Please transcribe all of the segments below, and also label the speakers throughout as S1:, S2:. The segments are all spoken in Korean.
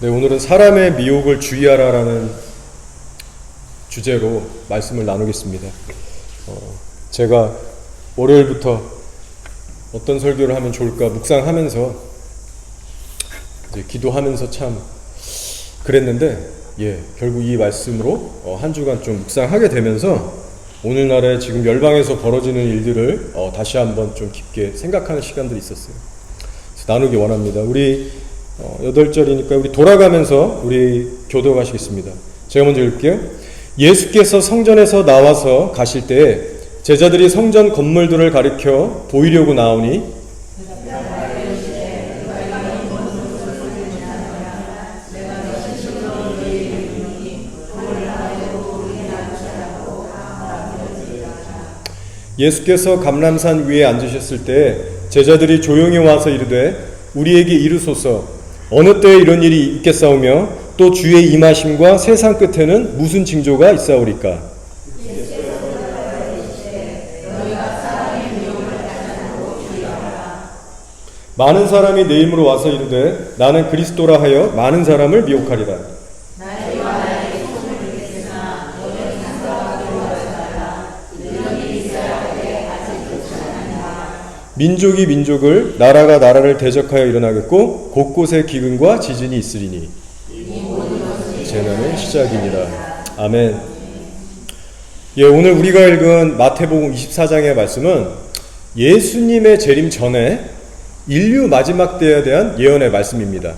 S1: 네, 오늘은 사람의 미혹을 주의하라라는 주제로 말씀을 나누겠습니다. 제가 월요일부터 어떤 설교를 하면 좋을까 묵상하면서 이제 기도하면서 참 그랬는데, 결국 이 말씀으로 한 주간 좀 묵상하게 되면서 오늘날에 지금 열방에서 벌어지는 일들을 다시 한번 좀 깊게 생각하는 시간들이 있었어요. 그래서 나누기 원합니다. 우리 8절이니까 우리 돌아가면서 우리 교도하시겠습니다. 제가 먼저 읽을게요. 예수께서 성전에서 나와서 가실 때에 제자들이 성전 건물들을 가리켜 보이려고 나오니 예수께서 감람산 위에 앉으셨을 때 제자들이 조용히 와서 이르되 우리에게 이르소서 어느 때에 이런 일이 있겠사오며 또 주의 임하심과 세상 끝에는 무슨 징조가 있사오리까? 많은 사람이 내 이름으로 와서 이르되 나는 그리스도라 하여 많은 사람을 미혹하리라. 민족이 민족을 나라가 나라를 대적하여 일어나겠고 곳곳에 기근과 지진이 있으리니 재난의 시작이니라. 아멘. 오늘 우리가 읽은 마태복음 24장의 말씀은 예수님의 재림 전에 인류 마지막 때에 대한 예언의 말씀입니다.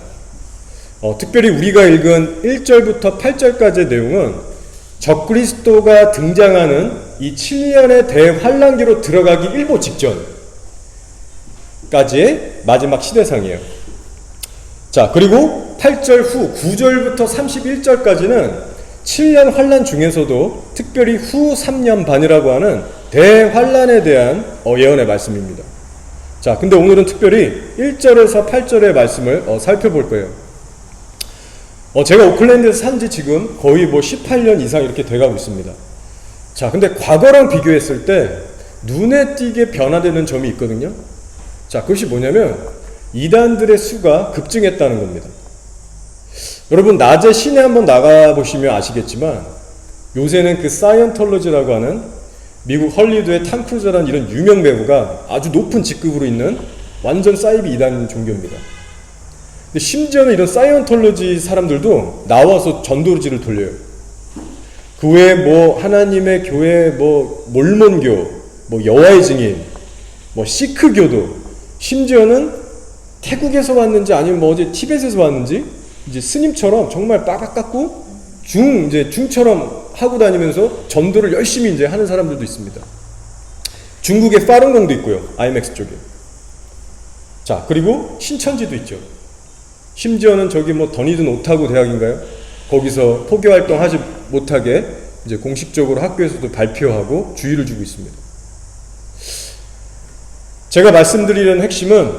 S1: 특별히 우리가 읽은 1절부터 8절까지의 내용은 적그리스도가 등장하는 이 7년의 대환란기로 들어가기 일보 직전 까지의 마지막 시대상이에요. 자, 그리고 8절 후 9절부터 31절까지는 7년 환란 중에서도 특별히 후 3년 반이라고 하는 대환란에 대한 예언의 말씀입니다. 자, 근데 오늘은 특별히 1절에서 8절의 말씀을 살펴볼 거예요. 제가 오클랜드에서 산지 지금 거의 18년 이상 이렇게 돼가고 있습니다. 자, 근데 과거랑 비교했을 때 눈에 띄게 변화되는 점이 있거든요. 자, 그것이 뭐냐면 이단들의 수가 급증했다는 겁니다. 여러분, 낮에 시내 한번 나가보시면 아시겠지만 요새는 그 사이언톨로지라고 하는 미국 헐리우드의 탐 크루즈라는 이런 유명 배우가 아주 높은 직급으로 있는 완전 사이비 이단 종교입니다. 근데 심지어는 이런 사이언톨로지 사람들도 나와서 전도지를 돌려요. 그 외에 하나님의 교회, 몰몬교, 여호와의 증인, 시크교도, 심지어는 태국에서 왔는지 아니면 어제 티벳에서 왔는지 이제 스님처럼 정말 빡빡 깎고 중처럼 하고 다니면서 전도를 열심히 이제 하는 사람들도 있습니다. 중국의 파룬공도 있고요. IMX 쪽에. 자, 그리고 신천지도 있죠. 심지어는 저기 더니든 오타고 대학인가요? 거기서 포교 활동하지 못하게 이제 공식적으로 학교에서도 발표하고 주의를 주고 있습니다. 제가 말씀드리려는 핵심은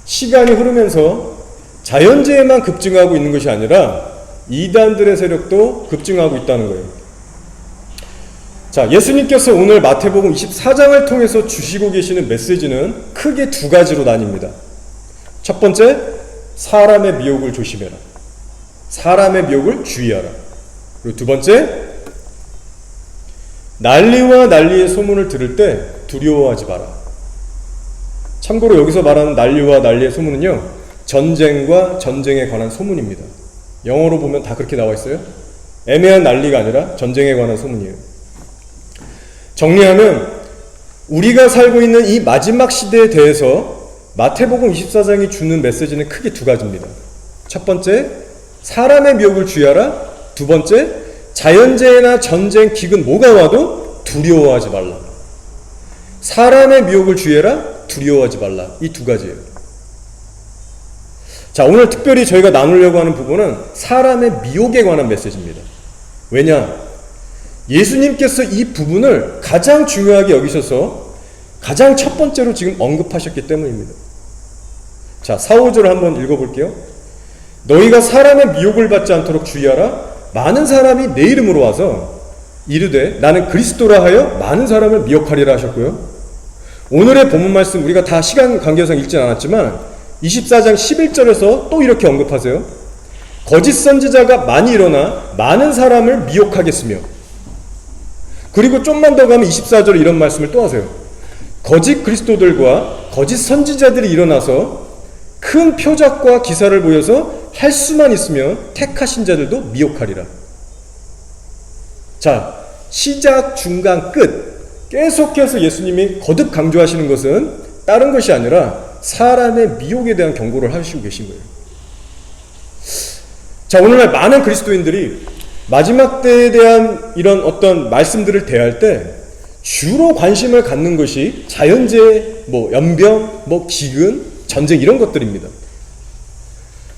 S1: 시간이 흐르면서 자연재해만 급증하고 있는 것이 아니라 이단들의 세력도 급증하고 있다는 거예요. 자, 예수님께서 오늘 마태복음 24장을 통해서 주시고 계시는 메시지는 크게 두 가지로 나뉩니다. 첫 번째, 사람의 미혹을 조심해라. 사람의 미혹을 주의하라. 그리고 두 번째, 난리와 난리의 소문을 들을 때 두려워하지 마라. 참고로 여기서 말하는 난리와 난리의 소문은요, 전쟁과 전쟁에 관한 소문입니다. 영어로 보면 다 그렇게 나와 있어요. 애매한 난리가 아니라 전쟁에 관한 소문이에요. 정리하면 우리가 살고 있는 이 마지막 시대에 대해서 마태복음 24장이 주는 메시지는 크게 두 가지입니다. 첫 번째, 사람의 미혹을 주의하라. 두 번째, 자연재해나 전쟁, 기근 뭐가 와도 두려워하지 말라. 사람의 미혹을 주의해라. 두려워하지 말라. 이 두 가지예요. 자, 오늘 특별히 저희가 나누려고 하는 부분은 사람의 미혹에 관한 메시지입니다. 왜냐? 예수님께서 이 부분을 가장 중요하게 여기셔서 가장 첫 번째로 지금 언급하셨기 때문입니다. 자, 4, 5절을 한번 읽어볼게요. 너희가 사람의 미혹을 받지 않도록 주의하라. 많은 사람이 내 이름으로 와서 이르되 나는 그리스도라 하여 많은 사람을 미혹하리라 하셨고요. 오늘의 본문 말씀 우리가 다 시간 관계상 읽진 않았지만 24장 11절에서 또 이렇게 언급하세요. 거짓 선지자가 많이 일어나 많은 사람을 미혹하겠으며, 그리고 좀만 더 가면 24절에 이런 말씀을 또 하세요. 거짓 그리스도들과 거짓 선지자들이 일어나서 큰 표적과 기사를 보여서 할 수만 있으면 택하신 자들도 미혹하리라. 자, 시작, 중간, 끝 계속해서 예수님이 거듭 강조하시는 것은 다른 것이 아니라 사람의 미혹에 대한 경고를 하시고 계신 거예요. 자, 오늘날 많은 그리스도인들이 마지막 때에 대한 이런 어떤 말씀들을 대할 때 주로 관심을 갖는 것이 자연재해, 연병, 기근, 전쟁 이런 것들입니다.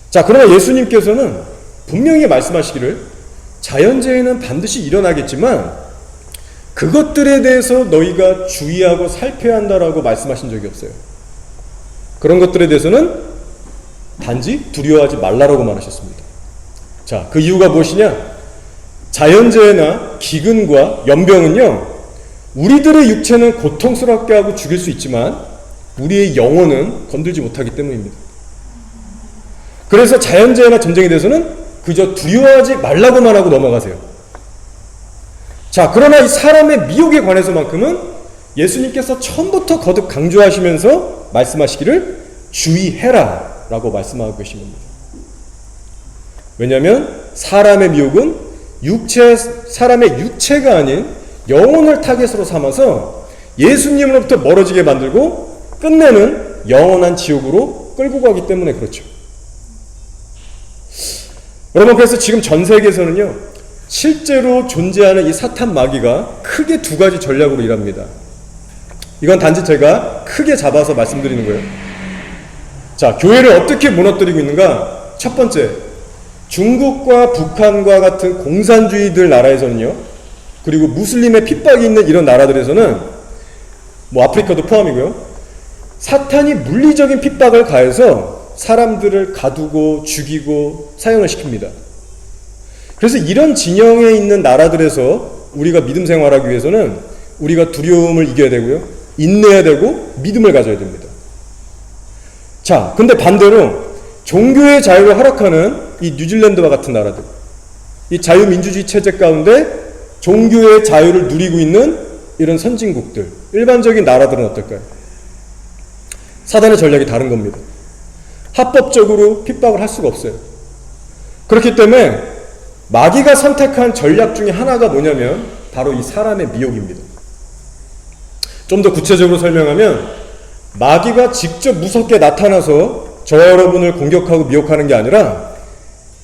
S1: 자, 그러나 예수님께서는 분명히 말씀하시기를 자연재해는 반드시 일어나겠지만 그것들에 대해서 너희가 주의하고 살펴야 한다라고 말씀하신 적이 없어요. 그런 것들에 대해서는 단지 두려워하지 말라라고 말하셨습니다. 자, 그 이유가 무엇이냐? 자연재해나 기근과 연병은요, 우리들의 육체는 고통스럽게 하고 죽일 수 있지만 우리의 영혼은 건들지 못하기 때문입니다. 그래서 자연재해나 전쟁에 대해서는 그저 두려워하지 말라고만 하고 넘어가세요. 자, 그러나 이 사람의 미혹에 관해서만큼은 예수님께서 처음부터 거듭 강조하시면서 말씀하시기를 주의해라 라고 말씀하고 계신 겁니다. 왜냐하면 사람의 미혹은 사람의 육체가 아닌 영혼을 타겟으로 삼아서 예수님으로부터 멀어지게 만들고 끝내는 영원한 지옥으로 끌고 가기 때문에 그렇죠. 여러분, 그래서 지금 전 세계에서는요, 실제로 존재하는 이 사탄 마귀가 크게 두 가지 전략으로 일합니다. 이건 단지 제가 크게 잡아서 말씀드리는 거예요. 자, 교회를 어떻게 무너뜨리고 있는가? 첫 번째, 중국과 북한과 같은 공산주의들 나라에서는요, 그리고 무슬림의 핍박이 있는 이런 나라들에서는, 아프리카도 포함이고요, 사탄이 물리적인 핍박을 가해서 사람들을 가두고 죽이고 사형을 시킵니다. 그래서 이런 진영에 있는 나라들에서 우리가 믿음 생활하기 위해서는 우리가 두려움을 이겨야 되고요, 인내해야 되고 믿음을 가져야 됩니다. 자, 근데 반대로 종교의 자유를 허락하는 이 뉴질랜드와 같은 나라들, 이 자유민주주의 체제 가운데 종교의 자유를 누리고 있는 이런 선진국들, 일반적인 나라들은 어떨까요? 사단의 전략이 다른 겁니다. 합법적으로 핍박을 할 수가 없어요. 그렇기 때문에 마귀가 선택한 전략 중에 하나가 뭐냐면 바로 이 사람의 미혹입니다. 좀 더 구체적으로 설명하면 마귀가 직접 무섭게 나타나서 저와 여러분을 공격하고 미혹하는 게 아니라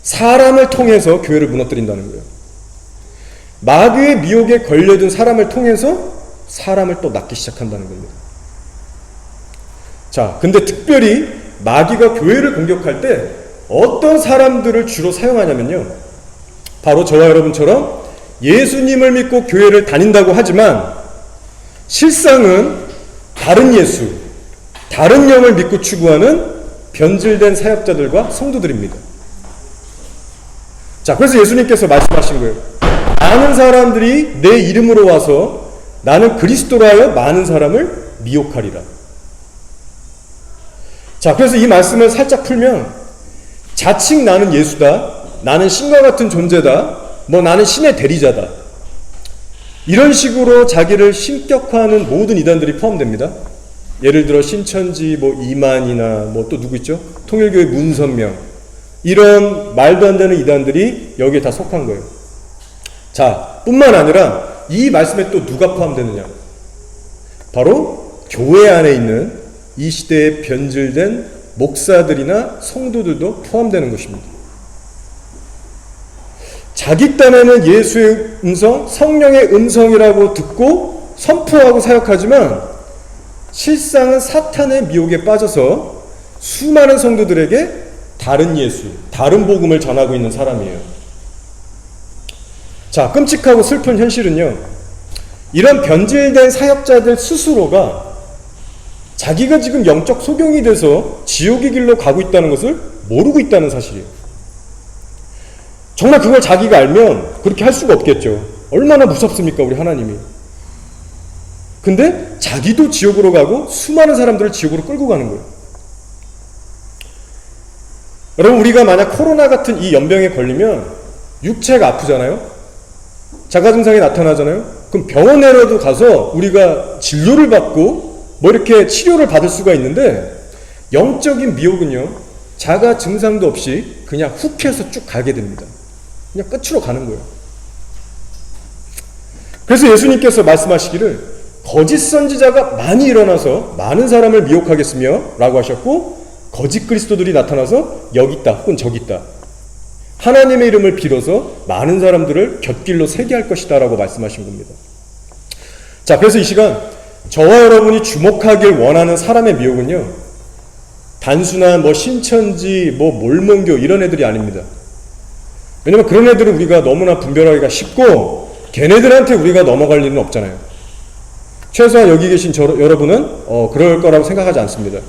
S1: 사람을 통해서 교회를 무너뜨린다는 거예요. 마귀의 미혹에 걸려든 사람을 통해서 사람을 또 낳기 시작한다는 겁니다. 자, 근데 특별히 마귀가 교회를 공격할 때 어떤 사람들을 주로 사용하냐면요, 바로 저와 여러분처럼 예수님을 믿고 교회를 다닌다고 하지만 실상은 다른 예수, 다른 영을 믿고 추구하는 변질된 사역자들과 성도들입니다. 자, 그래서 예수님께서 말씀하신 거예요. 많은 사람들이 내 이름으로 와서 나는 그리스도라 하여 많은 사람을 미혹하리라. 자, 그래서 이 말씀을 살짝 풀면 자칭 나는 예수다, 나는 신과 같은 존재다, 나는 신의 대리자다, 이런 식으로 자기를 신격화하는 모든 이단들이 포함됩니다. 예를 들어 신천지, 이만이나 또 누구 있죠? 통일교회 문선명, 이런 말도 안 되는 이단들이 여기에 다 속한 거예요. 자, 뿐만 아니라 이 말씀에 또 누가 포함되느냐? 바로 교회 안에 있는 이 시대에 변질된 목사들이나 성도들도 포함되는 것입니다. 자기 딴에는 예수의 음성, 성령의 음성이라고 듣고 선포하고 사역하지만 실상은 사탄의 미혹에 빠져서 수많은 성도들에게 다른 예수, 다른 복음을 전하고 있는 사람이에요. 자, 끔찍하고 슬픈 현실은요, 이런 변질된 사역자들 스스로가 자기가 지금 영적 소경이 돼서 지옥의 길로 가고 있다는 것을 모르고 있다는 사실이에요. 정말 그걸 자기가 알면 그렇게 할 수가 없겠죠. 얼마나 무섭습니까, 우리 하나님이. 근데 자기도 지옥으로 가고 수많은 사람들을 지옥으로 끌고 가는 거예요. 여러분, 우리가 만약 코로나 같은 이 연병에 걸리면 육체가 아프잖아요. 자가 증상이 나타나잖아요. 그럼 병원에라도 가서 우리가 진료를 받고 뭐 이렇게 치료를 받을 수가 있는데, 영적인 미혹은요, 자가 증상도 없이 그냥 훅 해서 쭉 가게 됩니다. 그냥 끝으로 가는 거예요. 그래서 예수님께서 말씀하시기를 거짓 선지자가 많이 일어나서 많은 사람을 미혹하겠으며 라고 하셨고, 거짓 그리스도들이 나타나서 여기 있다 혹은 저기 있다, 하나님의 이름을 빌어서 많은 사람들을 곁길로 세게 할 것이다 라고 말씀하신 겁니다. 자, 그래서 이 시간 저와 여러분이 주목하길 원하는 사람의 미혹은요, 단순한 뭐 신천지, 뭐 몰몬교 이런 애들이 아닙니다. 왜냐면 그런 애들은 우리가 너무나 분별하기가 쉽고 걔네들한테 우리가 넘어갈 일은 없잖아요. 최소한 여기 계신 여러분은 그럴 거라고 생각하지 않습니다.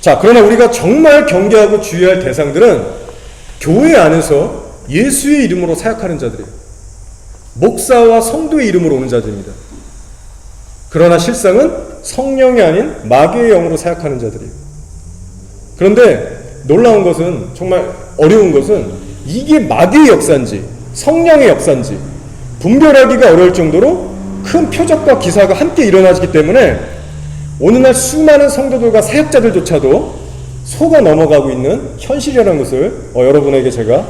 S1: 자, 그러나 우리가 정말 경계하고 주의할 대상들은 교회 안에서 예수의 이름으로 사역하는 자들이에요. 목사와 성도의 이름으로 오는 자들입니다. 그러나 실상은 성령이 아닌 마귀의 영으로 사역하는 자들이에요. 그런데 놀라운 것은, 정말 어려운 것은, 이게 마귀의 역사인지 성령의 역사인지 분별하기가 어려울 정도로 큰 표적과 기사가 함께 일어나기 때문에 오늘날 수많은 성도들과 사역자들조차도 속아 넘어가고 있는 현실이라는 것을 여러분에게 제가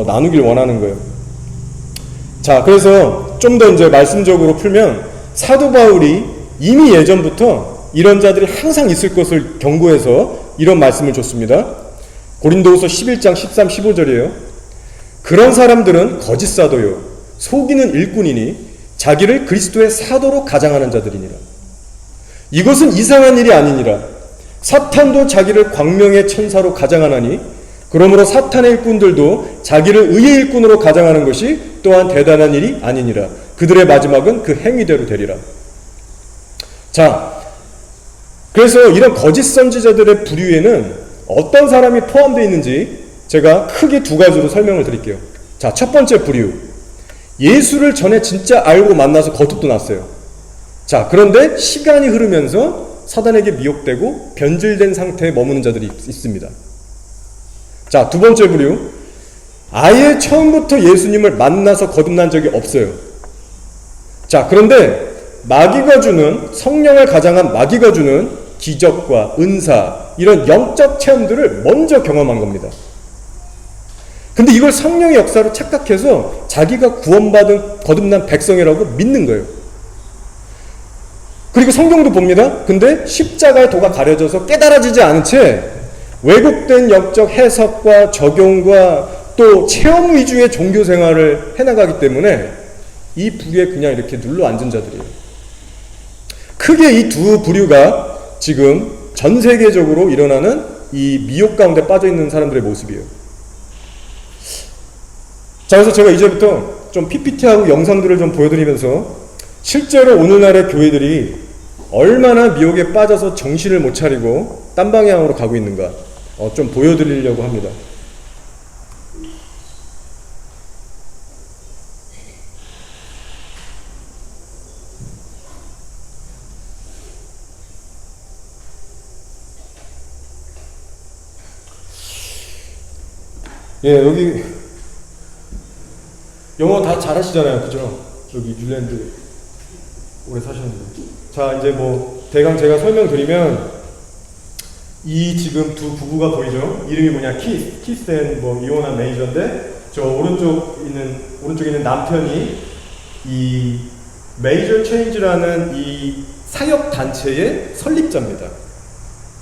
S1: 나누길 원하는 거예요. 자, 그래서 좀 더 이제 말씀적으로 풀면, 사도 바울이 이미 예전부터 이런 자들이 항상 있을 것을 경고해서 이런 말씀을 줬습니다. 고린도후서 11장 13, 15절이에요. 그런 사람들은 거짓 사도요 속이는 일꾼이니 자기를 그리스도의 사도로 가장하는 자들이니라. 이것은 이상한 일이 아니니라. 사탄도 자기를 광명의 천사로 가장하나니 그러므로 사탄의 일꾼들도 자기를 의의 일꾼으로 가장하는 것이 또한 대단한 일이 아니니라. 그들의 마지막은 그 행위대로 되리라. 자, 그래서 이런 거짓 선지자들의 부류에는 어떤 사람이 포함되어 있는지 제가 크게 두 가지로 설명을 드릴게요. 자, 첫 번째 부류, 예수를 전에 진짜 알고 만나서 거듭도 났어요. 자, 그런데 시간이 흐르면서 사단에게 미혹되고 변질된 상태에 머무는 자들이 있습니다. 자, 두 번째 부류, 아예 처음부터 예수님을 만나서 거듭난 적이 없어요. 자, 그런데 마귀가 주는, 성령을 가장한 마귀가 주는 기적과 은사, 이런 영적 체험들을 먼저 경험한 겁니다. 근데 이걸 성령의 역사로 착각해서 자기가 구원받은 거듭난 백성이라고 믿는 거예요. 그리고 성경도 봅니다. 근데 십자가의 도가 가려져서 깨달아지지 않은 채 왜곡된 영적 해석과 적용과 또 체험 위주의 종교 생활을 해나가기 때문에 이 부류에 그냥 이렇게 눌러 앉은 자들이에요. 크게 이 두 부류가 지금 전 세계적으로 일어나는 이 미혹 가운데 빠져 있는 사람들의 모습이에요. 자, 그래서 제가 이제부터 좀 PPT하고 영상들을 좀 보여드리면서 실제로 오늘날의 교회들이 얼마나 미혹에 빠져서 정신을 못 차리고 딴 방향으로 가고 있는가 좀 보여드리려고 합니다. 예, 여기 영어 다 잘하시잖아요, 그죠? 여기 뉴질랜드 오래 사셨는데. 자, 이제 뭐 대강 제가 설명드리면, 이 지금 두 부부가 보이죠? 이름이 뭐냐, 키스 앤 뭐 이오나 메이저인데, 저 오른쪽에 있는 남편이 이 메이저 체인지라는 이 사역 단체의 설립자입니다.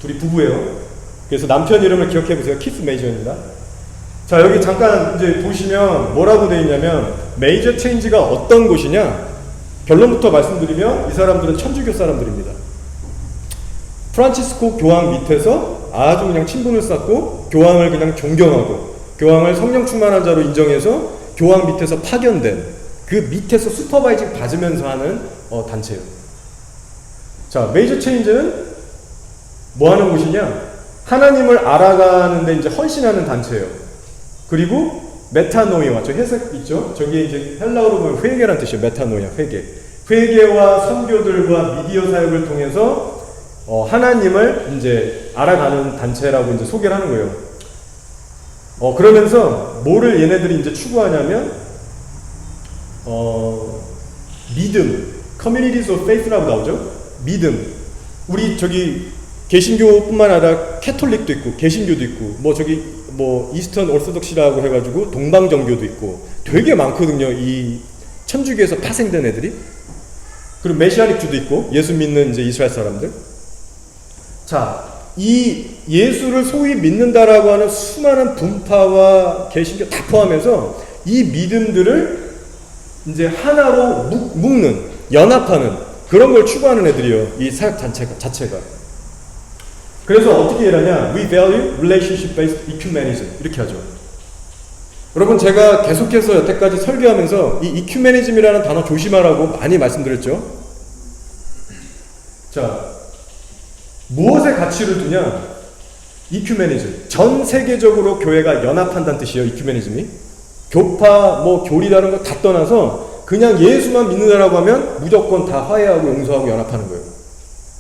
S1: 둘이 부부예요. 그래서 남편 이름을 기억해 보세요. 키스 메이저입니다. 자, 여기 잠깐 이제 보시면 뭐라고 되어 있냐면, 메이저 체인지가 어떤 곳이냐, 결론부터 말씀드리면 이 사람들은 천주교 사람들입니다. 프란치스코 교황 밑에서 아주 그냥 친분을 쌓고 교황을 그냥 존경하고 교황을 성령 충만한 자로 인정해서 교황 밑에서 파견된, 그 밑에서 슈퍼바이징 받으면서 하는 단체예요. 자, 메이저 체인지는 뭐 하는 곳이냐, 하나님을 알아가는데 이제 헌신하는 단체예요. 그리고 메타노이아, 저 해석 있죠? 저기 이제 헬라어로 보면 회개란 뜻이에요. 메타노이아, 회개. 회개와 선교들과 미디어 사역을 통해서 하나님을 이제 알아가는 단체라고 이제 소개를 하는 거예요. 그러면서 뭐를 얘네들이 이제 추구하냐면 믿음, communities of faith라고 나오죠. 믿음. 우리 저기 개신교뿐만 아니라 캐톨릭도 있고 개신교도 있고 뭐 이스턴 오르소독시라고 해가지고 동방정교도 있고 되게 많거든요. 이 천주교에서 파생된 애들이. 그리고 메시아닉주도 있고 예수 믿는 이제 이스라엘 사람들. 자, 이 예수를 소위 믿는다라고 하는 수많은 분파와 개신교 다 포함해서 이 믿음들을 이제 하나로 묶는, 연합하는 그런 걸 추구하는 애들이요. 이 사역 자체가. 그래서 어떻게 일하냐? We value relationship-based ecumenism. 이렇게 하죠. 여러분, 제가 계속해서 여태까지 설교하면서 이 ecumenism이라는 단어 조심하라고 많이 말씀드렸죠. 자, 무엇에 가치를 두냐? ecumenism. 전 세계적으로 교회가 연합한다는 뜻이에요. ecumenism이. 교파, 교리라는 거 다 떠나서 그냥 예수만 믿는다라고 하면 무조건 다 화해하고 용서하고 연합하는 거예요.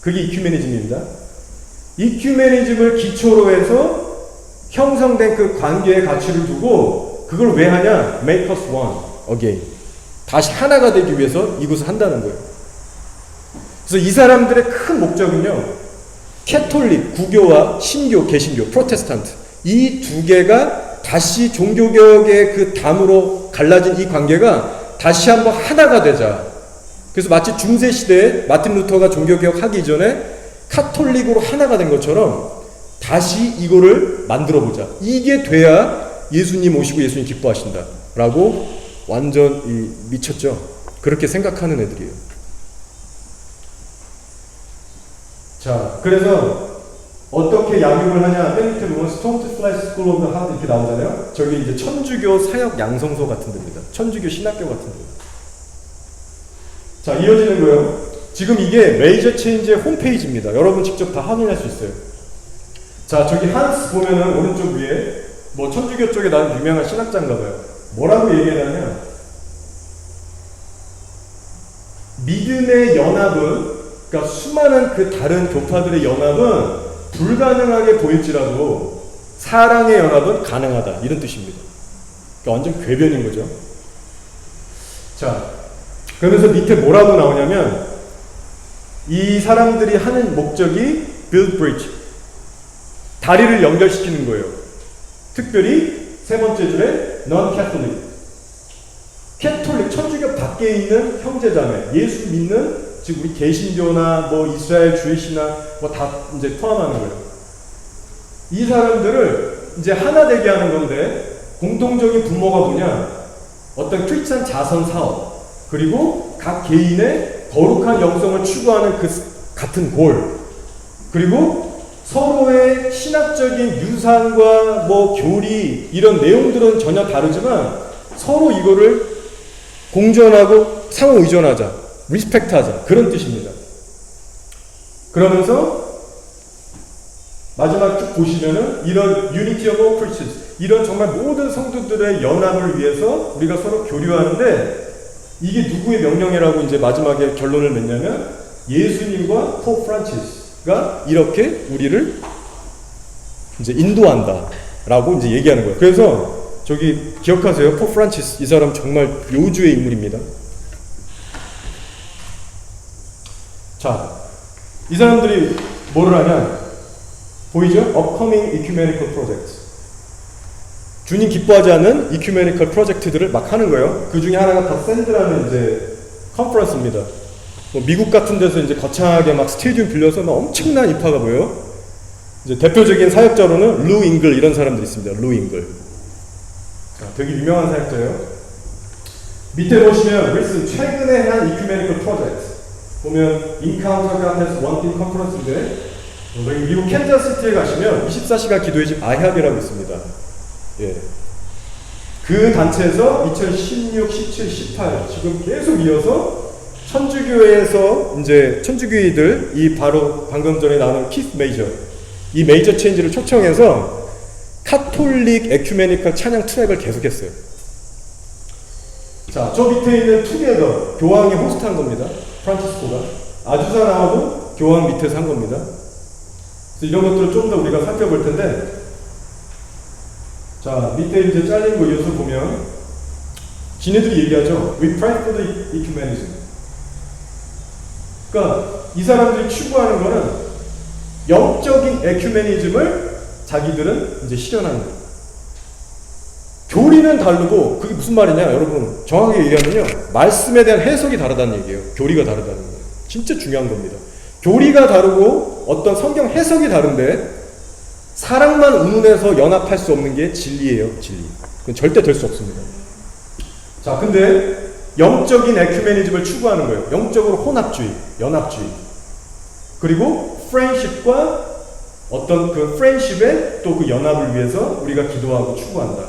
S1: 그게 ecumenism입니다. ecumenism을 기초로 해서 형성된 그 관계의 가치를 두고 그걸 왜 하냐? Make us one again. 다시 하나가 되기 위해서 이것을 한다는 거예요. 그래서 이 사람들의 큰 목적은요, 캐톨릭, 구교와 신교, 개신교, 프로테스탄트 이 두 개가 다시 종교개혁의 그 담으로 갈라진 이 관계가 다시 한번 하나가 되자. 그래서 마치 중세시대에 마틴 루터가 종교개혁하기 이전에 카톨릭으로 하나가 된 것처럼 다시 이거를 만들어보자. 이게 돼야 예수님 오시고 예수님 기뻐하신다 라고 완전 미쳤죠. 그렇게 생각하는 애들이에요. 자, 그래서 어떻게 양육을 하냐? 맨 밑에 보면 스톤트 플래시 스쿨 오브 하드 이렇게 나오잖아요. 저기 이제 천주교 사역 양성소 같은 데입니다. 천주교 신학교 같은 데. 자, 이어지는 거예요. 지금 이게 메이저 체인지의 홈페이지입니다. 여러분 직접 다 확인할 수 있어요. 자, 저기 한스 보면은 오른쪽 위에 천주교 쪽에 나는 유명한 신학자인가 봐요. 뭐라고 얘기하냐면 믿음의 연합은, 그러니까 수많은 그 다른 교파들의 연합은 불가능하게 보일지라도 사랑의 연합은 가능하다. 이런 뜻입니다. 그러니까 완전 궤변인 거죠. 자, 그러면서 밑에 뭐라고 나오냐면 이 사람들이 하는 목적이 build bridge. 다리를 연결시키는 거예요. 특별히 세 번째 줄에 non-Catholic. 캐톨릭, 천주교 밖에 있는 형제자매, 예수 믿는, 즉 우리 개신교나 이스라엘 주의 신학 다 이제 포함하는 거예요. 이 사람들을 이제 하나 되게 하는 건데 공통적인 분모가 뭐냐? 어떤 크리스찬 자선 사업, 그리고 각 개인의 거룩한 영성을 추구하는 그 같은 골, 그리고 서로의 신학적인 유산과 교리 이런 내용들은 전혀 다르지만 서로 이거를 공존하고 상호 의존하자. 리스펙트하자. 그런 뜻입니다. 그러면서 마지막 쭉 보시면은 이런 unity of all Christians, 이런 정말 모든 성도들의 연합을 위해서 우리가 서로 교류하는데 이게 누구의 명령이라고 이제 마지막에 결론을 맺냐면 예수님과 포프 프란치스가 이렇게 우리를 이제 인도한다라고 이제 얘기하는 거예요. 그래서 저기 기억하세요. 포프 프란치스, 이 사람 정말 요주의 인물입니다. 자, 이 사람들이 뭐를 하냐? 보이죠? Upcoming Ecumenical Project. 주님 기뻐하지 않는 Ecumenical 프로젝트들을 막 하는 거예요. 그 중에 하나가 더 샌드라는 이제 컨퍼런스입니다. 미국 같은 데서 이제 거창하게 막 스테디움 빌려서 막 엄청난 입파가 보여요. 이제 대표적인 사역자로는 루 잉글 이런 사람들이 있습니다. 루 잉글. 자, 되게 유명한 사역자예요. 밑에 보시면 윌슨 최근에 한 Ecumenical Project. 보면 인카운터 가운데서 원팀 컨퍼런스인데 미국 캔자스시티에 가시면 24시간 기도의 집 아합이라고 있습니다. 예. 그 단체에서 2016, 17, 18 지금 계속 이어서 천주교에서 이제 천주교인들 이 바로 방금 전에 나눈 키스 메이저 이 메이저 체인지를 초청해서 카톨릭 에큐메니컬 찬양 트랙을 계속했어요. 자, 저 밑에 있는 투게더 교황이 호스트한 겁니다. 프란치스코가 아주사 나와도 교황 밑에서 한 겁니다. 그래서 이런 것들을 좀 더 우리가 살펴볼 텐데, 자, 밑에 이제 잘린 거 이어서 보면 지네들이 얘기하죠. We pray for the ecumenism. 그러니까 이 사람들이 추구하는 거는 영적인 에큐메니즘을 자기들은 이제 실현하는 거예요. 교리는 다르고 그게 무슨 말이냐 여러분 정확하게 얘기하면요 말씀에 대한 해석이 다르다는 얘기예요. 교리가 다르다는 거예요. 진짜 중요한 겁니다. 교리가 다르고 어떤 성경 해석이 다른데 사랑만 운운해서 연합할 수 없는 게 진리예요. 진리. 그건 절대 될 수 없습니다. 자, 근데 영적인 에큐메니즘을 추구하는 거예요. 영적으로 혼합주의, 연합주의. 그리고 프렌십과 어떤 그 프렌십의 또 그 연합을 위해서 우리가 기도하고 추구한다.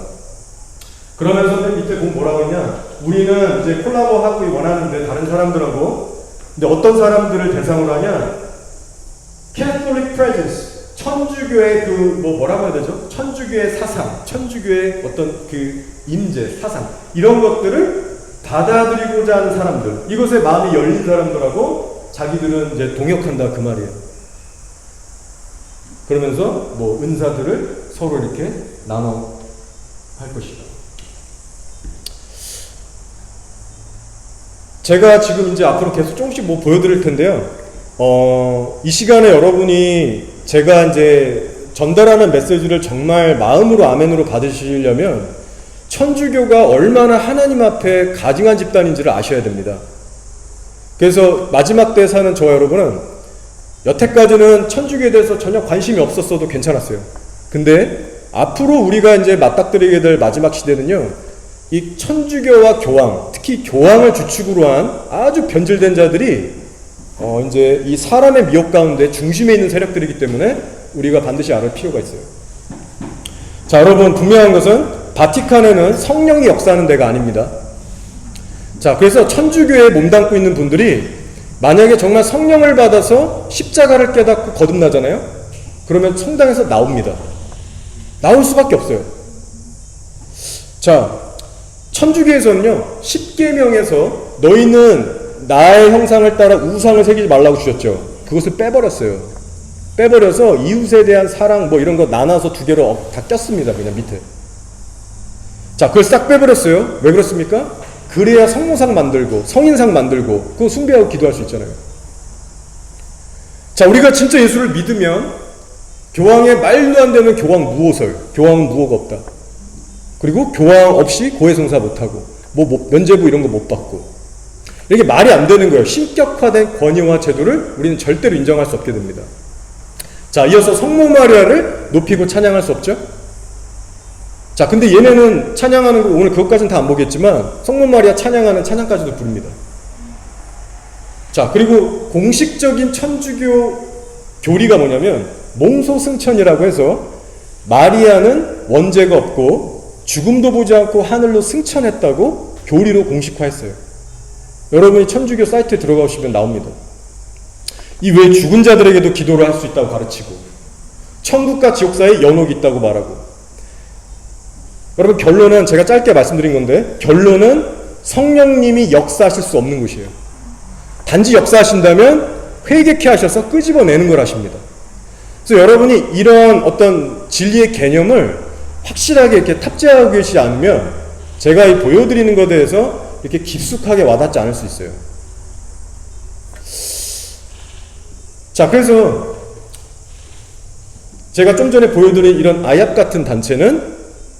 S1: 그러면서 맨 밑에 보면 뭐라고 했냐? 우리는 이제 콜라보하고 원하는데 다른 사람들하고 근데 어떤 사람들을 대상으로 하냐? Catholic presence. 천주교의 그 뭐라고 해야 되죠? 천주교의 사상, 천주교의 어떤 그 임재, 사상 이런 것들을 받아들이고자 하는 사람들, 이것에 마음이 열린 사람들하고 자기들은 이제 동역한다 그 말이에요. 그러면서 뭐 은사들을 서로 이렇게 나눠 할 것이다. 제가 지금 이제 앞으로 계속 조금씩 뭐 보여드릴 텐데요. 이 시간에 여러분이 제가 이제 전달하는 메시지를 정말 마음으로 아멘으로 받으시려면 천주교가 얼마나 하나님 앞에 가증한 집단인지를 아셔야 됩니다. 그래서 마지막 때 사는 저와 여러분은 여태까지는 천주교에 대해서 전혀 관심이 없었어도 괜찮았어요. 근데 앞으로 우리가 이제 맞닥뜨리게 될 마지막 시대는요, 이 천주교와 교황, 특히 교황을 주축으로 한 아주 변질된 자들이 이제 이 사람의 미혹 가운데 중심에 있는 세력들이기 때문에 우리가 반드시 알을 필요가 있어요. 자, 여러분 분명한 것은 바티칸에는 성령이 역사하는 데가 아닙니다. 자, 그래서 천주교에 몸담고 있는 분들이 만약에 정말 성령을 받아서 십자가를 깨닫고 거듭나잖아요. 그러면 성당에서 나옵니다. 나올 수밖에 없어요. 자, 천주교에서는요 10계명에서 너희는 나의 형상을 따라 우상을 새기지 말라고 주셨죠. 그것을 빼버렸어요. 빼버려서 이웃에 대한 사랑 뭐 이런 거 나눠서 두 개로 다 꼈습니다. 그냥 밑에. 자, 그걸 싹 빼버렸어요. 왜 그렇습니까? 그래야 성모상 만들고 성인상 만들고 그거 숭배하고 기도할 수 있잖아요. 자, 우리가 진짜 예수를 믿으면 교황의 말도 안 되는 교황 무호설, 교황은 무호가 없다. 그리고 교황 없이 고해성사 못하고 뭐 면죄부 이런 거 못 받고 이게 말이 안 되는 거예요. 신격화된 권위와 제도를 우리는 절대로 인정할 수 없게 됩니다. 자, 이어서 성모 마리아를 높이고 찬양할 수 없죠? 자, 근데 얘네는 찬양하는 거 오늘 그것까지는 다 안 보겠지만 성모 마리아 찬양하는 찬양까지도 부릅니다. 자, 그리고 공식적인 천주교 교리가 뭐냐면 몽소승천이라고 해서 마리아는 원죄가 없고 죽음도 보지 않고 하늘로 승천했다고 교리로 공식화했어요. 여러분이 천주교 사이트에 들어가시면 나옵니다. 이 외에 죽은 자들에게도 기도를 할 수 있다고 가르치고 천국과 지옥 사이에 연옥이 있다고 말하고 여러분 결론은 제가 짧게 말씀드린 건데 결론은 성령님이 역사하실 수 없는 곳이에요. 단지 역사하신다면 회개케 하셔서 끄집어내는 걸 하십니다. 그래서 여러분이 이런 어떤 진리의 개념을 확실하게 이렇게 탑재하고 계시지 않으면 제가 이 보여드리는 것에 대해서 이렇게 깊숙하게 와닿지 않을 수 있어요. 자, 그래서 제가 좀 전에 보여드린 이런 아얍 같은 단체는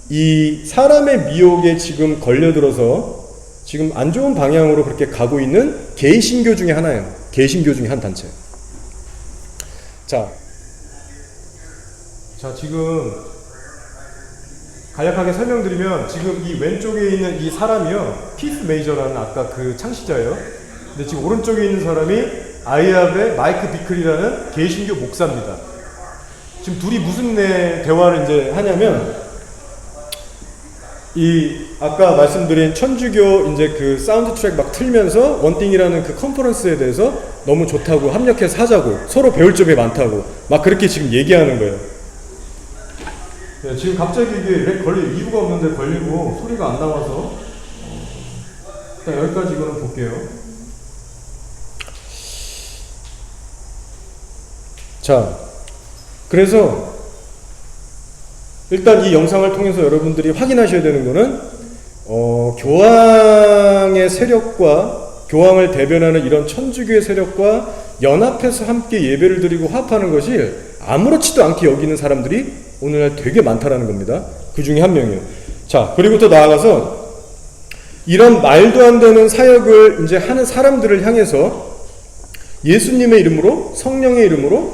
S1: 이 사람의 미혹에 지금 걸려들어서 지금 안 좋은 방향으로 그렇게 가고 있는 개신교 중에 하나예요. 개신교 중에 한 단체. 자, 지금 간략하게 설명드리면 지금 이 왼쪽에 있는 이 사람이요 키스 메이저라는 아까 그 창시자예요. 근데 지금 오른쪽에 있는 사람이 아이압의 마이크 비클이라는 개신교 목사입니다. 지금 둘이 무슨 대화를 이제 하냐면 이 아까 말씀드린 천주교 이제 그 사운드 트랙 막 틀면서 원띵이라는 그 컨퍼런스에 대해서 너무 좋다고 합력해서 하자고 서로 배울 점이 많다고 막 그렇게 지금 얘기하는 거예요. 네, 지금 갑자기 이게 렉 걸릴 이유가 없는데 걸리고 소리가 안 나와서 일단 여기까지 이거는 볼게요. 자, 그래서 일단 이 영상을 통해서 여러분들이 확인하셔야 되는 거는 교황의 세력과 교황을 대변하는 이런 천주교의 세력과 연합해서 함께 예배를 드리고 화합하는 것이 아무렇지도 않게 여기는 사람들이 오늘날 되게 많다라는 겁니다. 그 중에 한 명이에요. 자, 그리고 또 나아가서 이런 말도 안 되는 사역을 이제 하는 사람들을 향해서 예수님의 이름으로, 성령의 이름으로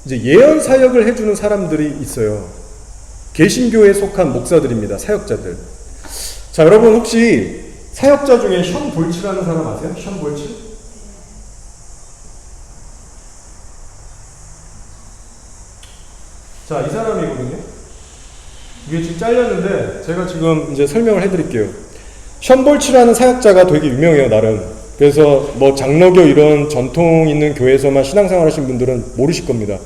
S1: 이제 예언 사역을 해주는 사람들이 있어요. 개신교에 속한 목사들입니다. 사역자들. 자, 여러분 혹시 사역자 중에 션 볼치라는 사람 아세요? 션 볼치? 자, 이 사람이거든요. 이게 지금 잘렸는데 제가 지금 이제 설명을 해드릴게요. 션 볼치라는 사역자가 되게 유명해요, 나름. 그래서 뭐 장로교 이런 전통 있는 교회에서만 신앙생활 하신 분들은 모르실 겁니다.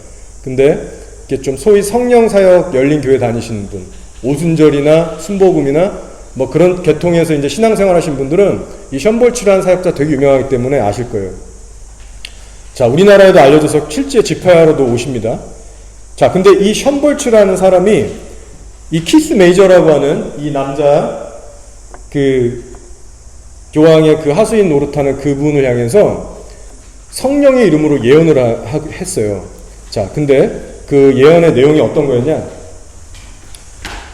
S1: 근데 이게 좀 소위 성령 사역 열린 교회 다니시는 분, 오순절이나 순복음이나 뭐 그런 계통에서 이제 신앙생활 하신 분들은 이 션볼치라는 사역자 되게 유명하기 때문에 아실 거예요. 자, 우리나라에도 알려져서 실제 집회하러도 오십니다. 자, 근데 이 션볼츠라는 사람이 이 키스 메이저라고 하는 이 남자 그 교황의 그 하수인 노릇하는 그분을 향해서 성령의 이름으로 예언을 했어요. 자, 근데 그 예언의 내용이 어떤 거였냐?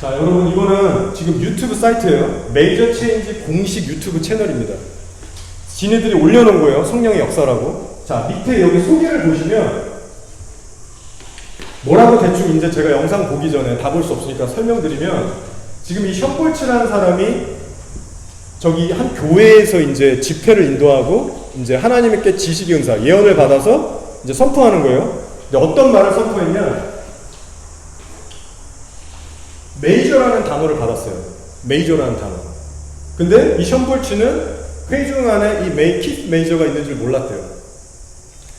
S1: 자, 여러분 이거는 지금 유튜브 사이트예요. 메이저 체인지 공식 유튜브 채널입니다. 지네들이 올려놓은 거예요. 성령의 역사라고. 자, 밑에 여기 소개를 보시면 뭐라고 대충 이제 제가 영상 보기 전에 다 볼 수 없으니까 설명드리면, 지금 이 션볼츠라는 사람이 저기 한 교회에서 이제 집회를 인도하고 이제 하나님께 지식의 은사, 예언을 받아서 이제 선포하는 거예요. 근데 어떤 말을 선포했냐? 메이저라는 단어를 받았어요. 메이저라는 단어. 근데 이 션볼츠는 회의 중 안에 이 키스 메이저가 있는 줄 몰랐대요.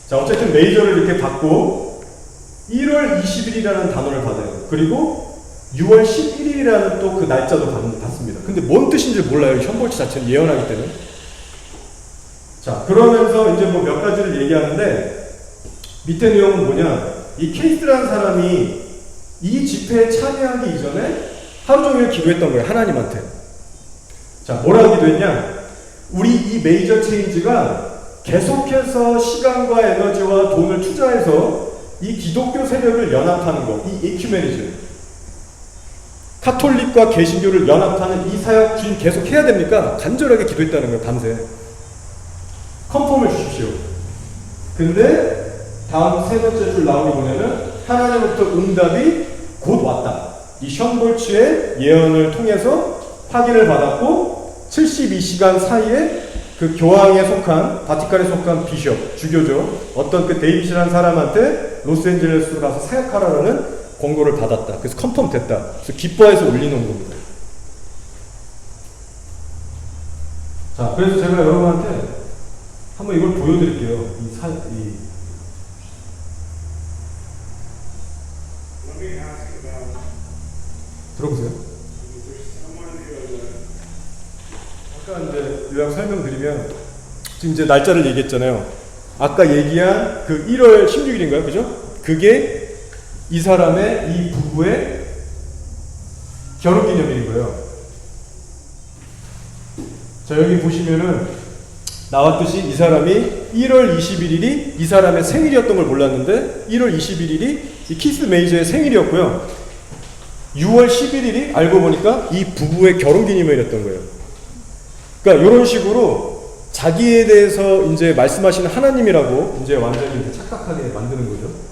S1: 자, 어쨌든 메이저를 이렇게 받고 1월 20일이라는 단어를 받아요. 그리고 6월 11일이라는 또 그 날짜도 받습니다. 근데 뭔 뜻인지 몰라요. 이 션볼츠 자체는 예언하기 때문에. 자, 그러면서 이제 뭐 몇 가지를 얘기하는데, 밑에 내용은 뭐냐? 이 케이스라는 사람이 이 집회에 참여하기 이전에 하루 종일 기도했던 거예요. 하나님한테. 자, 뭐라고 기도했냐? 우리 이 메이저 체인지가 계속해서 시간과 에너지와 돈을 투자해서 이 기독교 세력을 연합하는 거, 이 에큐메니즘, 카톨릭과 개신교를 연합하는 이 사역 주님 계속 해야 됩니까? 간절하게 기도했다는 거예요. 밤새. 컨펌을 주십시오. 근데 다음 세 번째 줄 나오기 뭐냐면, 하나님으로부터 응답이 곧 왔다. 이 션볼츠의 예언을 통해서 확인을 받았고, 72시간 사이에 그 교황에 속한, 바티칸에 속한 비숍, 주교죠, 어떤 그 데이빗이라는 사람한테 로스앤젤레스로 가서 사역하라는 권고를 받았다. 그래서 컨펌 됐다. 그래서 기뻐해서 올리는 겁니다. 자, 그래서 제가 여러분한테 한번 이걸 보여드릴게요. 들어보세요. 아까 이제 요약 설명드리면, 지금 이제 날짜를 얘기했잖아요. 아까 얘기한 그 1월 16일인가요? 그죠? 그게 이 사람의, 이 부부의 결혼기념일인 거예요. 자, 여기 보시면은 나왔듯이 이 사람이 1월 21일이 이 사람의 생일이었던 걸 몰랐는데 1월 21일이 이 키스 메이저의 생일이었고요. 6월 11일이 알고 보니까 이 부부의 결혼기념일이었던 거예요. 그러니까 이런 식으로 자기에 대해서 이제 말씀하시는 하나님이라고 이제 완전히 이제 착각하게 만드는 거죠.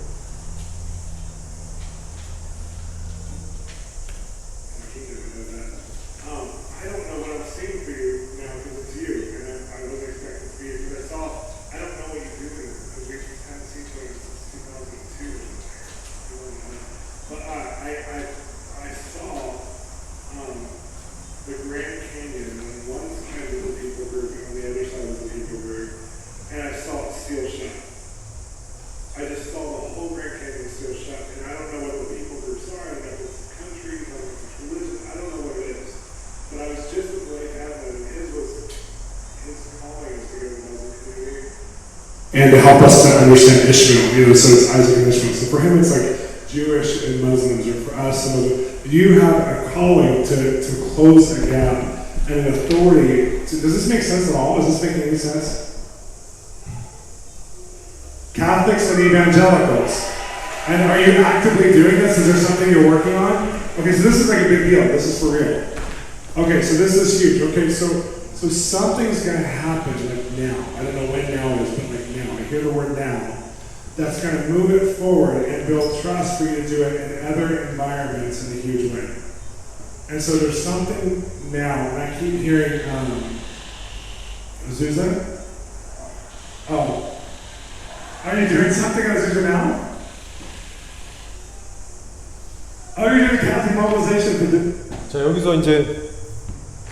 S2: And to help us to understand Ishmael, so it's Isaac and Ishmael. So for him, it's like Jewish and Muslims, or for us, some of you have a calling to close a gap and an authority. Does this make sense at all? Does this make any sense? Catholics and evangelicals. And are you actively doing this? Is there something you're working on? Okay, so this is like a big deal. This is for real. Okay, so this is huge. Okay, so something's going to happen like now. I don't know when now is, but like now. I hear the word now. That's going to move it forward and build trust for you to do it in other environments in a huge way. And so there's something now, and I keep hearing, Azusa? Oh. Are you doing something on Azusa now? Oh, you're doing Catholic mobilization for the...
S1: 자, 여기서 이제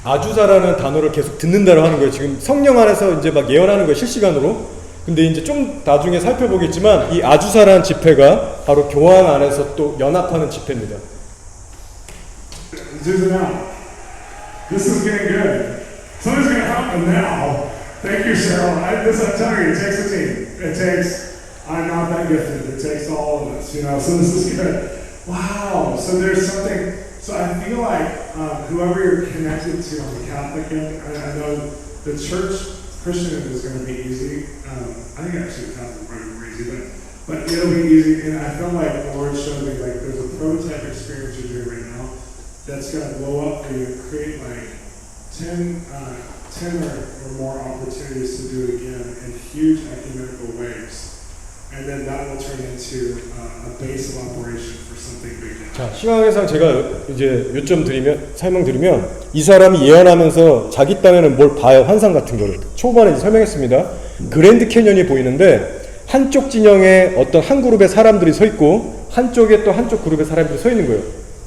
S1: 아주사라는 단어를 계속 듣는다고 하는 거예요. 지금 성령 안에서 이제 막 예언하는 거예요, 실시간으로. 근데 이제 좀 나중에 살펴보겠지만 이 아주사라는 집회가 바로 교황 안에서 또 연합하는 집회입니다.
S2: Azusa now. This is getting good. Something's going to happen now. Thank you, Cheryl. I'm telling you, it takes a team. It takes, I'm not that gifted. It takes all of us, you know, so this is good. Wow, so there's something, so I feel like whoever you're connected to on the Catholic end, I know the church Christian is going to be easy. I think actually the Catholic part is more easy, but it'll be easy, and I feel like the Lord showed me like there's a prototype experience you're doing right now that's going to blow up for you and create like 10 or more opportunities to do it again in huge ecumenical ways. And then that will turn into a base of operation for something big.
S1: 자, 시간상 제가 이제 설명드리면 이 사람이 예언하면서 자기 딴에는 뭘 봐요, 환상 같은 거를. 초반에 이제 설명했습니다. 그랜드 캐년이 보이는데 한쪽 진영에 어떤 한 그룹의 사람들이 서 있고 한쪽에 또 한쪽 그룹의 사람들이 서 있는 거예요.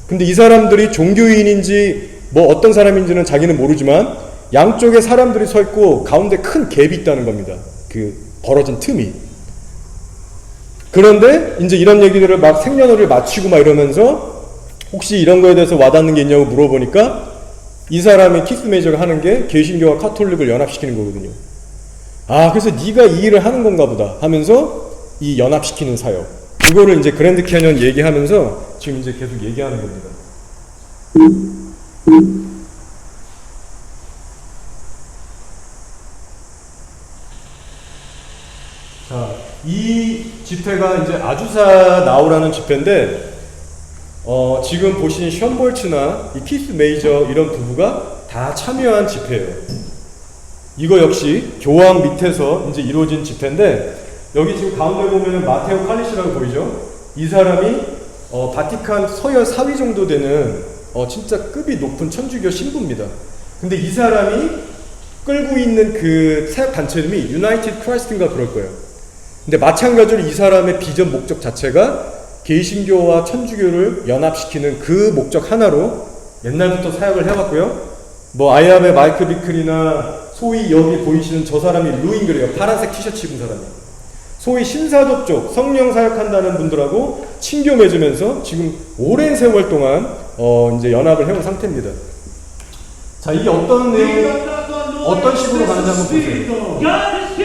S1: 근데 이 사람들이 종교인인지 뭐 어떤 사람인지는 자기는 모르지만 양쪽에 사람들이 서 있고 가운데 큰 갭이 있다는 겁니다. 그 벌어진 틈이. 그런데 이제 이런 얘기들을 막 생년월일 맞추고 막 이러면서 혹시 이런 거에 대해서 와닿는 게 있냐고 물어보니까 이 사람이 키스 메이저가 하는 게 개신교와 카톨릭을 연합시키는 거거든요. 아, 그래서 네가 이 일을 하는 건가 보다 하면서 이 연합시키는 사역. 이거를 이제 그랜드 캐년 얘기하면서 지금 이제 계속 얘기하는 겁니다. 자, 이 집회가 이제 아주사 나우라는 집회인데, 지금 보신 션 볼츠나 이 키스 메이저 이런 부부가 다 참여한 집회예요. 이거 역시 교황 밑에서 이제 이루어진 집회인데, 여기 지금 가운데 보면은 마테오 칼리시라고 보이죠? 이 사람이 바티칸 서열 4위 정도 되는 진짜 급이 높은 천주교 신부입니다. 근데 이 사람이 끌고 있는 그 사역 단체 이름이 유나이티드 크라이스트인가 그럴 거예요. 근데 마찬가지로 이 사람의 비전 목적 자체가 개신교와 천주교를 연합시키는 그 목적 하나로 옛날부터 사역을 해왔고요. 뭐 아이함의 마이크 비클이나 소위 여기 보이시는 저 사람이 루인그래요. 파란색 티셔츠 입은 사람이. 소위 신사도 쪽 성령 사역한다는 분들하고 친교 맺으면서 지금 오랜 세월 동안 이제 연합을 해온 상태입니다. 자, 이게 어떤 내용, 어떤 식으로 가는지 한번 보세요.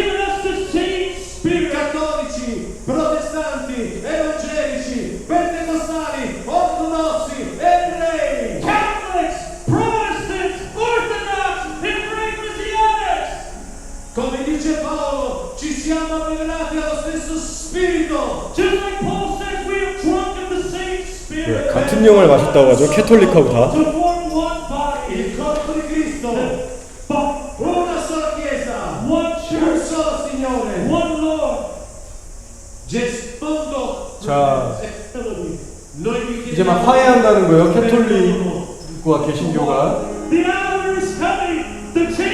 S3: Protestanti, evangelici, pentecostali, ortodossi, ebrei, Catholics, Protestants, Orthodox, ebrei messianics. Come dice Paolo, ci siamo avvelenati allo stesso spirito. Just like Paul says, we are drunk of the same spirit.
S1: 네, 같은 영을 마셨다고 하죠. 캐톨릭하고 다.
S3: To form one body, il corpo di Cristo. Una sola chiesa, one church, un solo Signore, one Lord.
S1: 자, 이제 막 화해한다는 거예요. 캐톨릭과 개신교가.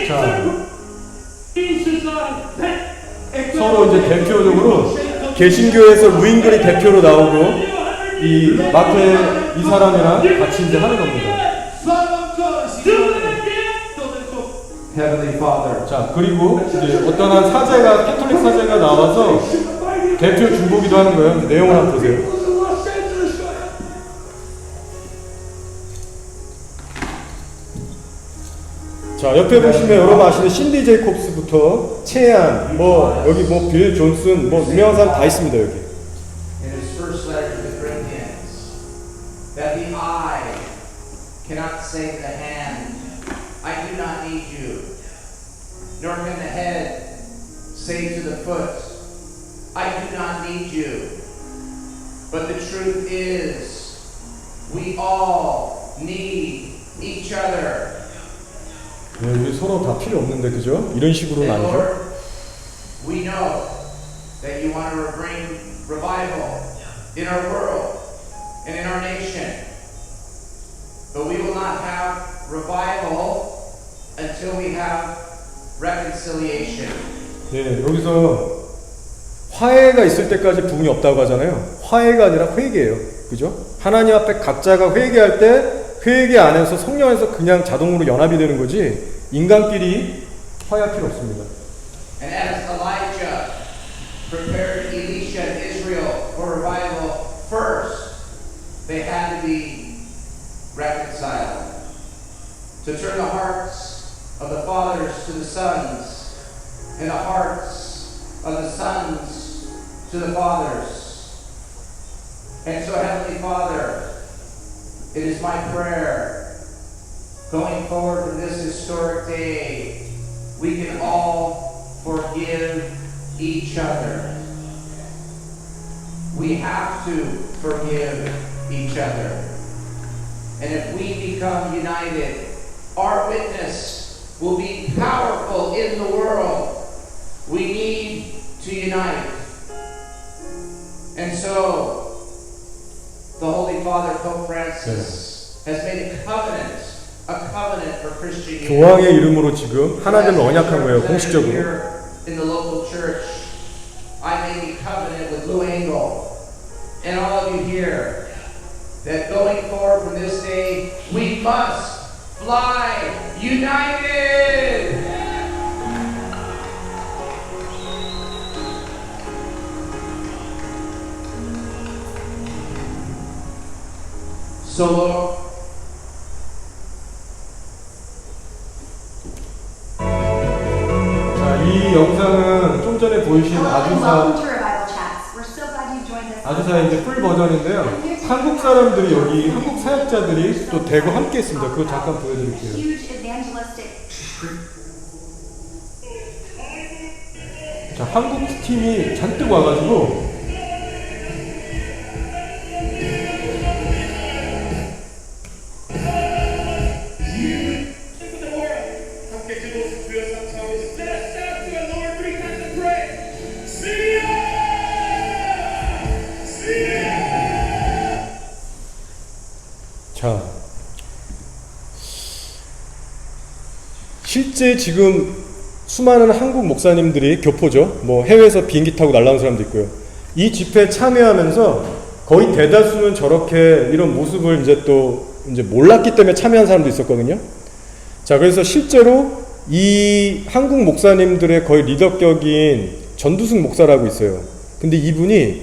S1: 자, 서로 이제 대표적으로 개신교에서 루인글이 대표로 나오고 이 마태 이 사람이랑 같이 이제 하는 겁니다. 자, 그리고 이제 어떤 한 사제가 캐톨릭 사제가 나와서 대표 중보기도 하는 거예요. 내용을 한번 보세요. 자, 옆에 보시면 여러분 아시는 신디 제이콥스부터 채안, 뭐 여기 뭐 빌 존슨, 뭐 유명한 사람 다 있습니다 여기.
S4: In his first letter to the Corinthians, that the eye cannot say to the hand, I do not need you. Nor can the head say to the foot, I do not need you. But the truth is, we all need each other.
S1: 네, 우리 서로 다 필요 없는데 그죠? 이런 식으로는
S4: And
S1: 아니죠.
S4: Lord, we know that you want to bring revival in our world and in our nation. But we will not have revival until we have reconciliation.
S1: 네, 여기서 화해가 있을 때까지 부흥이 없다고 하잖아요. 화해가 아니라 회개예요. 그죠? 하나님 앞에 각자가 회개할 때 회개 안에서 성령 안에서 그냥 자동으로 연합이 되는 거지 인간끼리 화해할 필요 없습니다.
S4: And as Elijah prepared Elisha and Israel for revival, first they had to be reconciled. To turn the hearts of the fathers to the sons, and the hearts of the sons to the fathers. And so, Heavenly Father, it is my prayer, going forward from this historic day, we can all forgive each other. We have to forgive each other. And if we become united, our witness will be powerful in the world. We need to unite. And so, the Holy Father, Pope Francis, has made a covenant for Christian unity.
S1: 교황의 이름으로 지금 하나님을 언약한 거예요, 공식적으로.
S4: Here in the local church, I made a covenant with Lou Engle and all of you here that going forward from this day, we must fly united. So, Lord,
S1: 자, 이 영상은 좀 전에 보이신
S5: Hello and welcome to
S1: 아주사
S5: Revival Chats. We're so glad you've joined us.
S1: 아주사의 이제 풀 버전인데요. 한국 사람들이 여기 한국 사역자들이 또 대거 함께 했습니다. 그거 잠깐 보여드릴게요.
S5: Huge evangelistic.
S1: 자, 한국 팀이 잔뜩 와가지고 자, 실제 지금 수많은 한국 목사님들이 교포죠. 뭐 해외에서 비행기 타고 날라온 사람도 있고요. 이 집회에 참여하면서 거의 대다수는 저렇게 이런 모습을 이제 몰랐기 때문에 참여한 사람도 있었거든요. 자, 그래서 실제로 이 한국 목사님들의 거의 리더격인 전두승 목사라고 있어요. 근데 이분이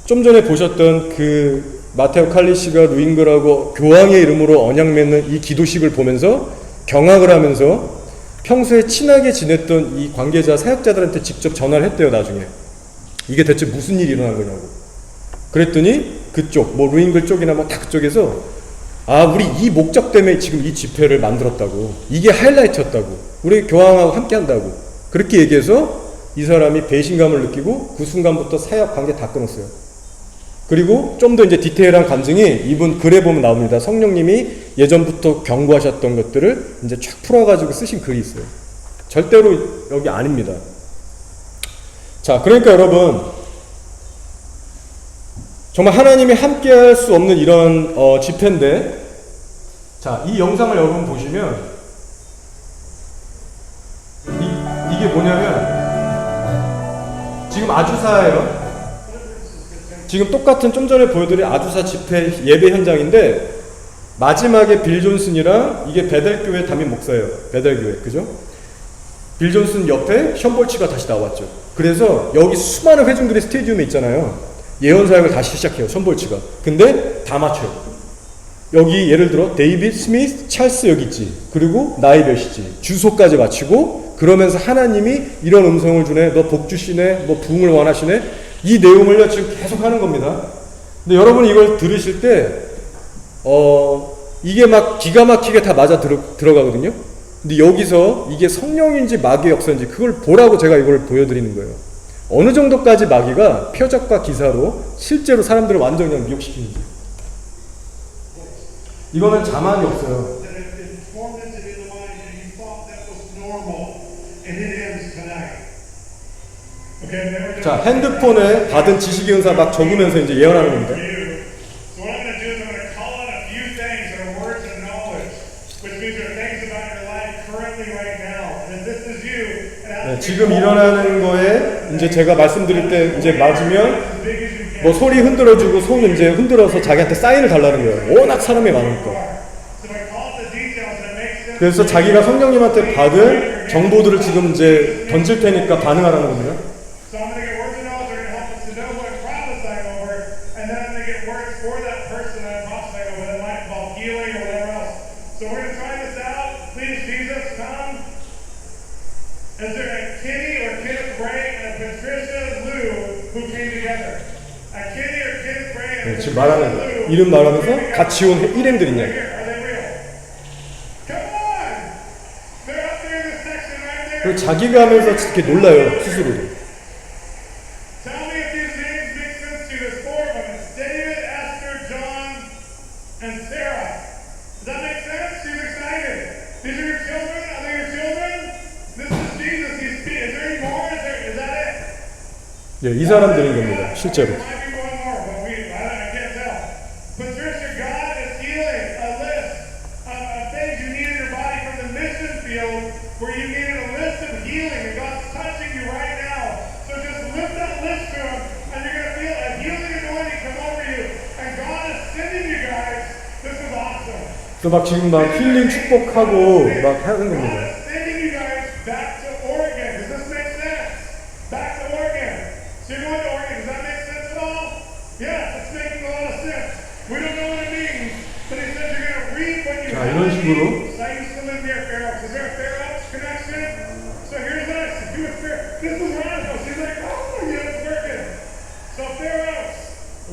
S1: 좀 전에 보셨던 그 마테오 칼리시가 루잉글하고 교황의 이름으로 언약 맺는 이 기도식을 보면서 경악을 하면서 평소에 친하게 지냈던 이 관계자 사역자들한테 직접 전화를 했대요. 나중에 이게 대체 무슨 일이 일어난 거냐고. 그랬더니 그쪽 뭐 루잉글 쪽이나 뭐 다 그쪽에서 아, 우리 이 목적 때문에 지금 이 집회를 만들었다고, 이게 하이라이트였다고, 우리 교황하고 함께 한다고 그렇게 얘기해서 이 사람이 배신감을 느끼고 그 순간부터 사역 관계 다 끊었어요. 그리고 좀 더 이제 디테일한 간증이 이분 글에 보면 나옵니다. 성령님이 예전부터 경고하셨던 것들을 이제 쫙 풀어가지고 쓰신 글이 있어요. 절대로 여기 아닙니다. 자, 그러니까 여러분, 정말 하나님이 함께 할 수 없는 이런 집회인데, 자, 이 영상을 여러분 보시면 이게 뭐냐면 지금 아주사예요. 지금 똑같은 좀 전에 보여드린 아주사 집회 예배 현장인데 마지막에 빌 존슨이랑 이게 베델교회 담임 목사예요. 베델교회, 그죠? 빌 존슨 옆에 션볼치가 다시 나왔죠. 그래서 여기 수많은 회중들이 스테디움에 있잖아요. 예언 사역을 다시 시작해요. 션볼치가. 근데 다 맞춰요. 여기 예를 들어 데이빗 스미스, 찰스 여기 있지. 그리고 나이 몇이지. 주소까지 맞추고 그러면서 하나님이 이런 음성을 주네. 너 복 주시네. 뭐 부흥을 원하시네. 이 내용을요 지금 계속 하는 겁니다. 근데 여러분이 이걸 들으실 때 이게 막 기가 막히게 다 맞아 들어가거든요. 근데 여기서 이게 성령인지 마귀의 역사인지 그걸 보라고 제가 이걸 보여드리는 거예요. 어느 정도까지 마귀가 표적과 기사로 실제로 사람들을 완전히 그냥 미혹시키는지. 이거는 자만이 없어요.
S2: That had been tormented in the mind and you thought that was normal, and it ends tonight. Okay, never did.
S1: 자, 핸드폰에 받은 지식의 은사 막 적으면서 이제 예언하는 겁니다.
S2: So what I'm going to do is I'm going to call on a few things that are words of knowledge, which means there are things about your life currently right now. And if this is you, and
S1: 지금 일어나는 거에 이제 제가 말씀드릴 때 이제 맞으면
S2: as big as you can.
S1: 뭐 소리 흔들어주고 손 이제 흔들어서 자기한테 사인을 달라는 거예요. 워낙 사람이 많으니까.
S2: So if I call out the details and it makes sense.
S1: 그래서 자기가 성령님한테 받은 정보들을 지금 이제 던질 테니까 반응하라는 겁니다.
S2: So I'm going to get words of knowledge that are going to help us to know who I'm prophesying over, and then I'm going to get words for that person that I'm prophesying over that might involve healing or whatever else. So we're going to try this out. Please, Jesus, come. Is there a Kenny or Kenneth Bray and a Patricia Lou who came together? A Kenny or Kenneth Bray and a
S1: 지금
S2: Patricia
S1: 말하는
S2: Lou
S1: 거예요. 이름 말하면서 같이 온 일행들이냐.
S2: Are they real? Come on! They're up there in the section right there.
S1: 그리고 자기가 하면서 이렇게 놀라요, 스스로도.
S2: Tell me if these names make sense to you. There's four of them. It's David, Esther, John, and Sarah. Does that make sense? She's excited. These are your children? Are they your children? This is Jesus. He's speaking. Is there any more? Is that it?
S1: 예, 이 사람들인 겁니다, 실제로.
S2: There might be one more, but I can't tell. Patricia, God is healing a list of things you need in your body from the mission field where you needed a list of healing, and God's touching you right now. So just lift that list to Him, and you're going to feel a healing anointing come over you. And God is sending you guys. This is awesome.
S1: 그래서 막 지금 막 힐링 축복하고 막 하는
S2: God
S1: 겁니다.
S2: is sending you guys back to Oregon. Does this make sense? Back to Oregon. So you're going to Oregon. Does that make sense at all? Yes, it's making a lot of sense. We don't know what it means, but He says you're going to reap what you
S1: 자,
S2: have.
S1: 이런 식으로.
S2: So I used to live near Fair Oaks. Is there a Fair Oaks connection? So here's what I used to do with Fair. This is Roscoe. She's like, oh, yeah, it's working. So Fair Oaks,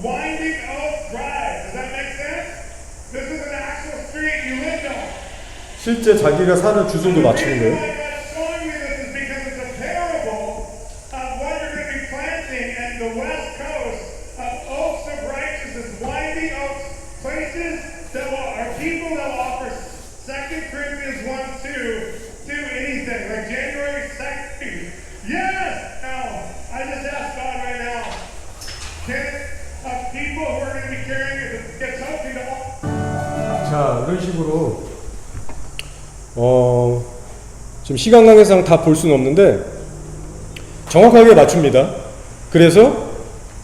S2: Winding Oak Drive. Does that make sense? This is an actual street you lived on.
S1: 실제 자기가 사는 주소도 맞추는 거예요.
S2: The reason why God's showing me this is because it's a parable of what you're going to be planting in the west coast of oaks of righteousness, winding oaks, places that are people that will offer 2 Corinthians 1:2 to anything, like January 2nd. Yes! Now, I just asked God right now, people who are going to be carrying it, get something to offer.
S1: 자, 이런 식으로 지금 시간 관계상 다 볼 수는 없는데 정확하게 맞춥니다. 그래서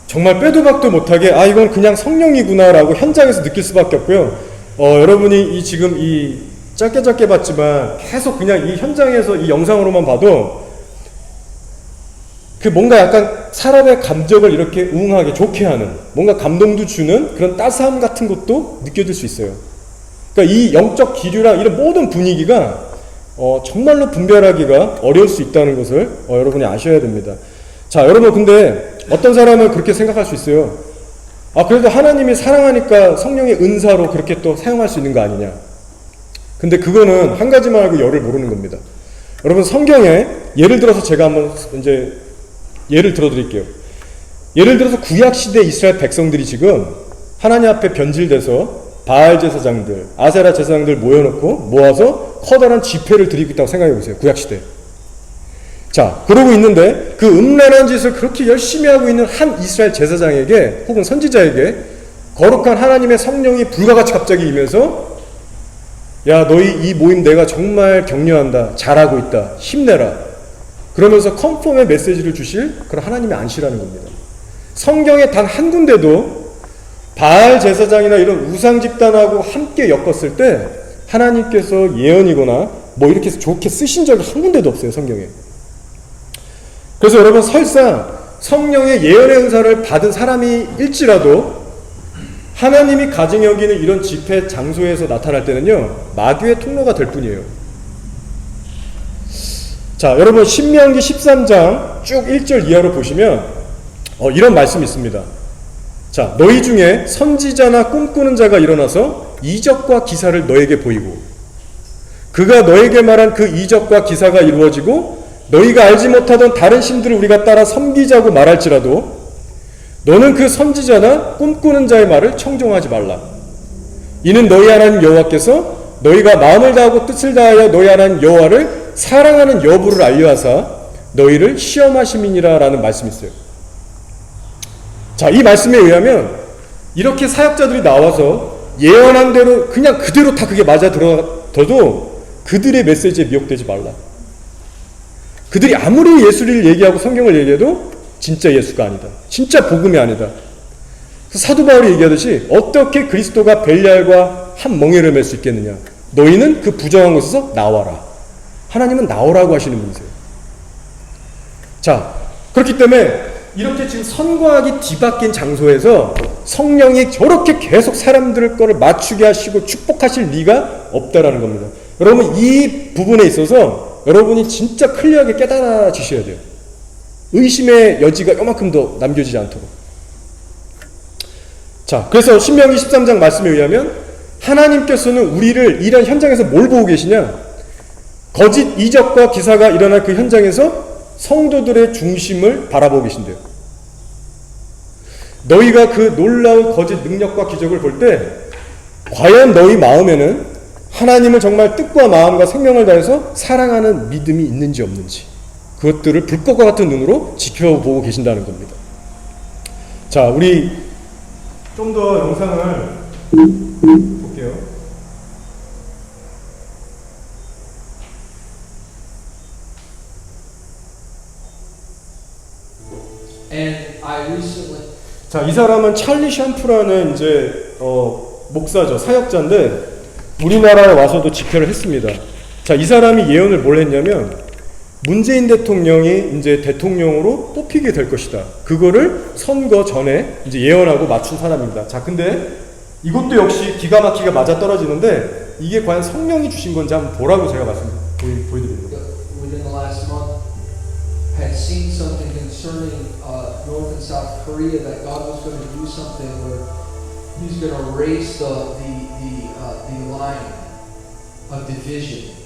S1: 정말 빼도 박도 못하게 이건 그냥 성령이구나 라고 현장에서 느낄 수밖에 없고요. 여러분이 지금 이 짧게 봤지만 계속 그냥 이 현장에서 이 영상으로만 봐도 그 뭔가 약간 사람의 감정을 이렇게 우웅하게 좋게 하는, 뭔가 감동도 주는 그런 따스함 같은 것도 느껴질 수 있어요. 그러니까 이 영적 기류랑 이런 모든 분위기가 정말로 분별하기가 어려울 수 있다는 것을 여러분이 아셔야 됩니다. 자, 여러분, 근데 어떤 사람은 그렇게 생각할 수 있어요. 그래도 하나님이 사랑하니까 성령의 은사로 그렇게 또 사용할 수 있는 거 아니냐. 근데 그거는 한 가지만 알고 열을 모르는 겁니다. 여러분, 성경에 예를 들어서 제가 한번 이제 예를 들어 드릴게요. 예를 들어서 구약시대 이스라엘 백성들이 지금 하나님 앞에 변질돼서 바알 제사장들, 아세라 제사장들 모아서 커다란 집회를 드리고 있다고 생각해 보세요. 구약시대. 자, 그러고 있는데 그 음란한 짓을 그렇게 열심히 하고 있는 한 이스라엘 제사장에게 혹은 선지자에게 거룩한 하나님의 성령이 불과같이 갑자기 임해서 야, 너희 이 모임 내가 정말 격려한다. 잘하고 있다. 힘내라. 그러면서 컨펌의 메시지를 주실 그런 하나님의 안시라는 겁니다. 성경에 단 한 군데도 바알 제사장이나 이런 우상 집단하고 함께 엮었을 때 하나님께서 예언이거나 뭐 이렇게 좋게 쓰신 적이 한 군데도 없어요, 성경에. 그래서 여러분, 설사 성령의 예언의 은사를 받은 사람일지라도 하나님이 가증 여기는 이런 집회 장소에서 나타날 때는요, 마귀의 통로가 될 뿐이에요. 자, 여러분, 신명기 13장 쭉 1절 이하로 보시면 이런 말씀이 있습니다. 자, 너희 중에 선지자나 꿈꾸는 자가 일어나서 이적과 기사를 너에게 보이고 그가 너에게 말한 그 이적과 기사가 이루어지고 너희가 알지 못하던 다른 신들을 우리가 따라 섬기자고 말할지라도 너는 그 선지자나 꿈꾸는 자의 말을 청종하지 말라. 이는 너희 하나님 여호와께서 너희가 마음을 다하고 뜻을 다하여 너희 하나님 여호와를 사랑하는 여부를 알려하사 너희를 시험하심이니라 라는 말씀이 있어요. 자, 이 말씀에 의하면 이렇게 사역자들이 나와서 예언한 대로 그냥 그대로 다 그게 맞아 들어도 그들의 메시지에 미혹되지 말라. 그들이 아무리 예수를 얘기하고 성경을 얘기해도 진짜 예수가 아니다. 진짜 복음이 아니다. 사도 바울이 얘기하듯이 어떻게 그리스도가 벨리알과 한 멍에를 맬 수 있겠느냐. 너희는 그 부정한 곳에서 나와라. 하나님은 나오라고 하시는 분이세요. 자, 그렇기 때문에 이렇게 지금 선과 악이 뒤바뀐 장소에서 성령이 저렇게 계속 사람들 거를 맞추게 하시고 축복하실 리가 없다라는 겁니다. 여러분, 이 부분에 있어서 여러분이 진짜 클리어하게 깨달아지셔야 돼요. 의심의 여지가 요만큼도 남겨지지 않도록. 자, 그래서 신명기 13장 말씀에 의하면 하나님께서는 우리를 이런 현장에서 뭘 보고 계시냐? 거짓 이적과 기사가 일어날 그 현장에서 성도들의 중심을 바라보고 계신대요. 너희가 그 놀라운 거짓 능력과 기적을 볼 때 과연 너희 마음에는 하나님을 정말 뜻과 마음과 생명을 다해서 사랑하는 믿음이 있는지 없는지 그것들을 불꽃과 같은 눈으로 지켜보고 계신다는 겁니다. 자, 우리 좀 더 영상을 볼게요.
S3: And I recently
S1: 자, 이 사람은 찰리 샴프라는 이제 목사죠. 사역자인데 우리나라에 와서도 집회를 했습니다. 자, 이 사람이 예언을 뭘 했냐면 문재인 대통령이 이제 대통령으로 뽑히게 될 것이다. 그거를 선거 전에 이제 예언하고 맞춘 사람입니다. 자, 근데 이것도 역시 기가 막히게 맞아 떨어지는데 이게 과연 성령이 주신 건지 한번 보라고 제가 보여드립니다.
S3: within the last month had seen something concerning North and South Korea that God was going to do something where He's going to raise the line of division.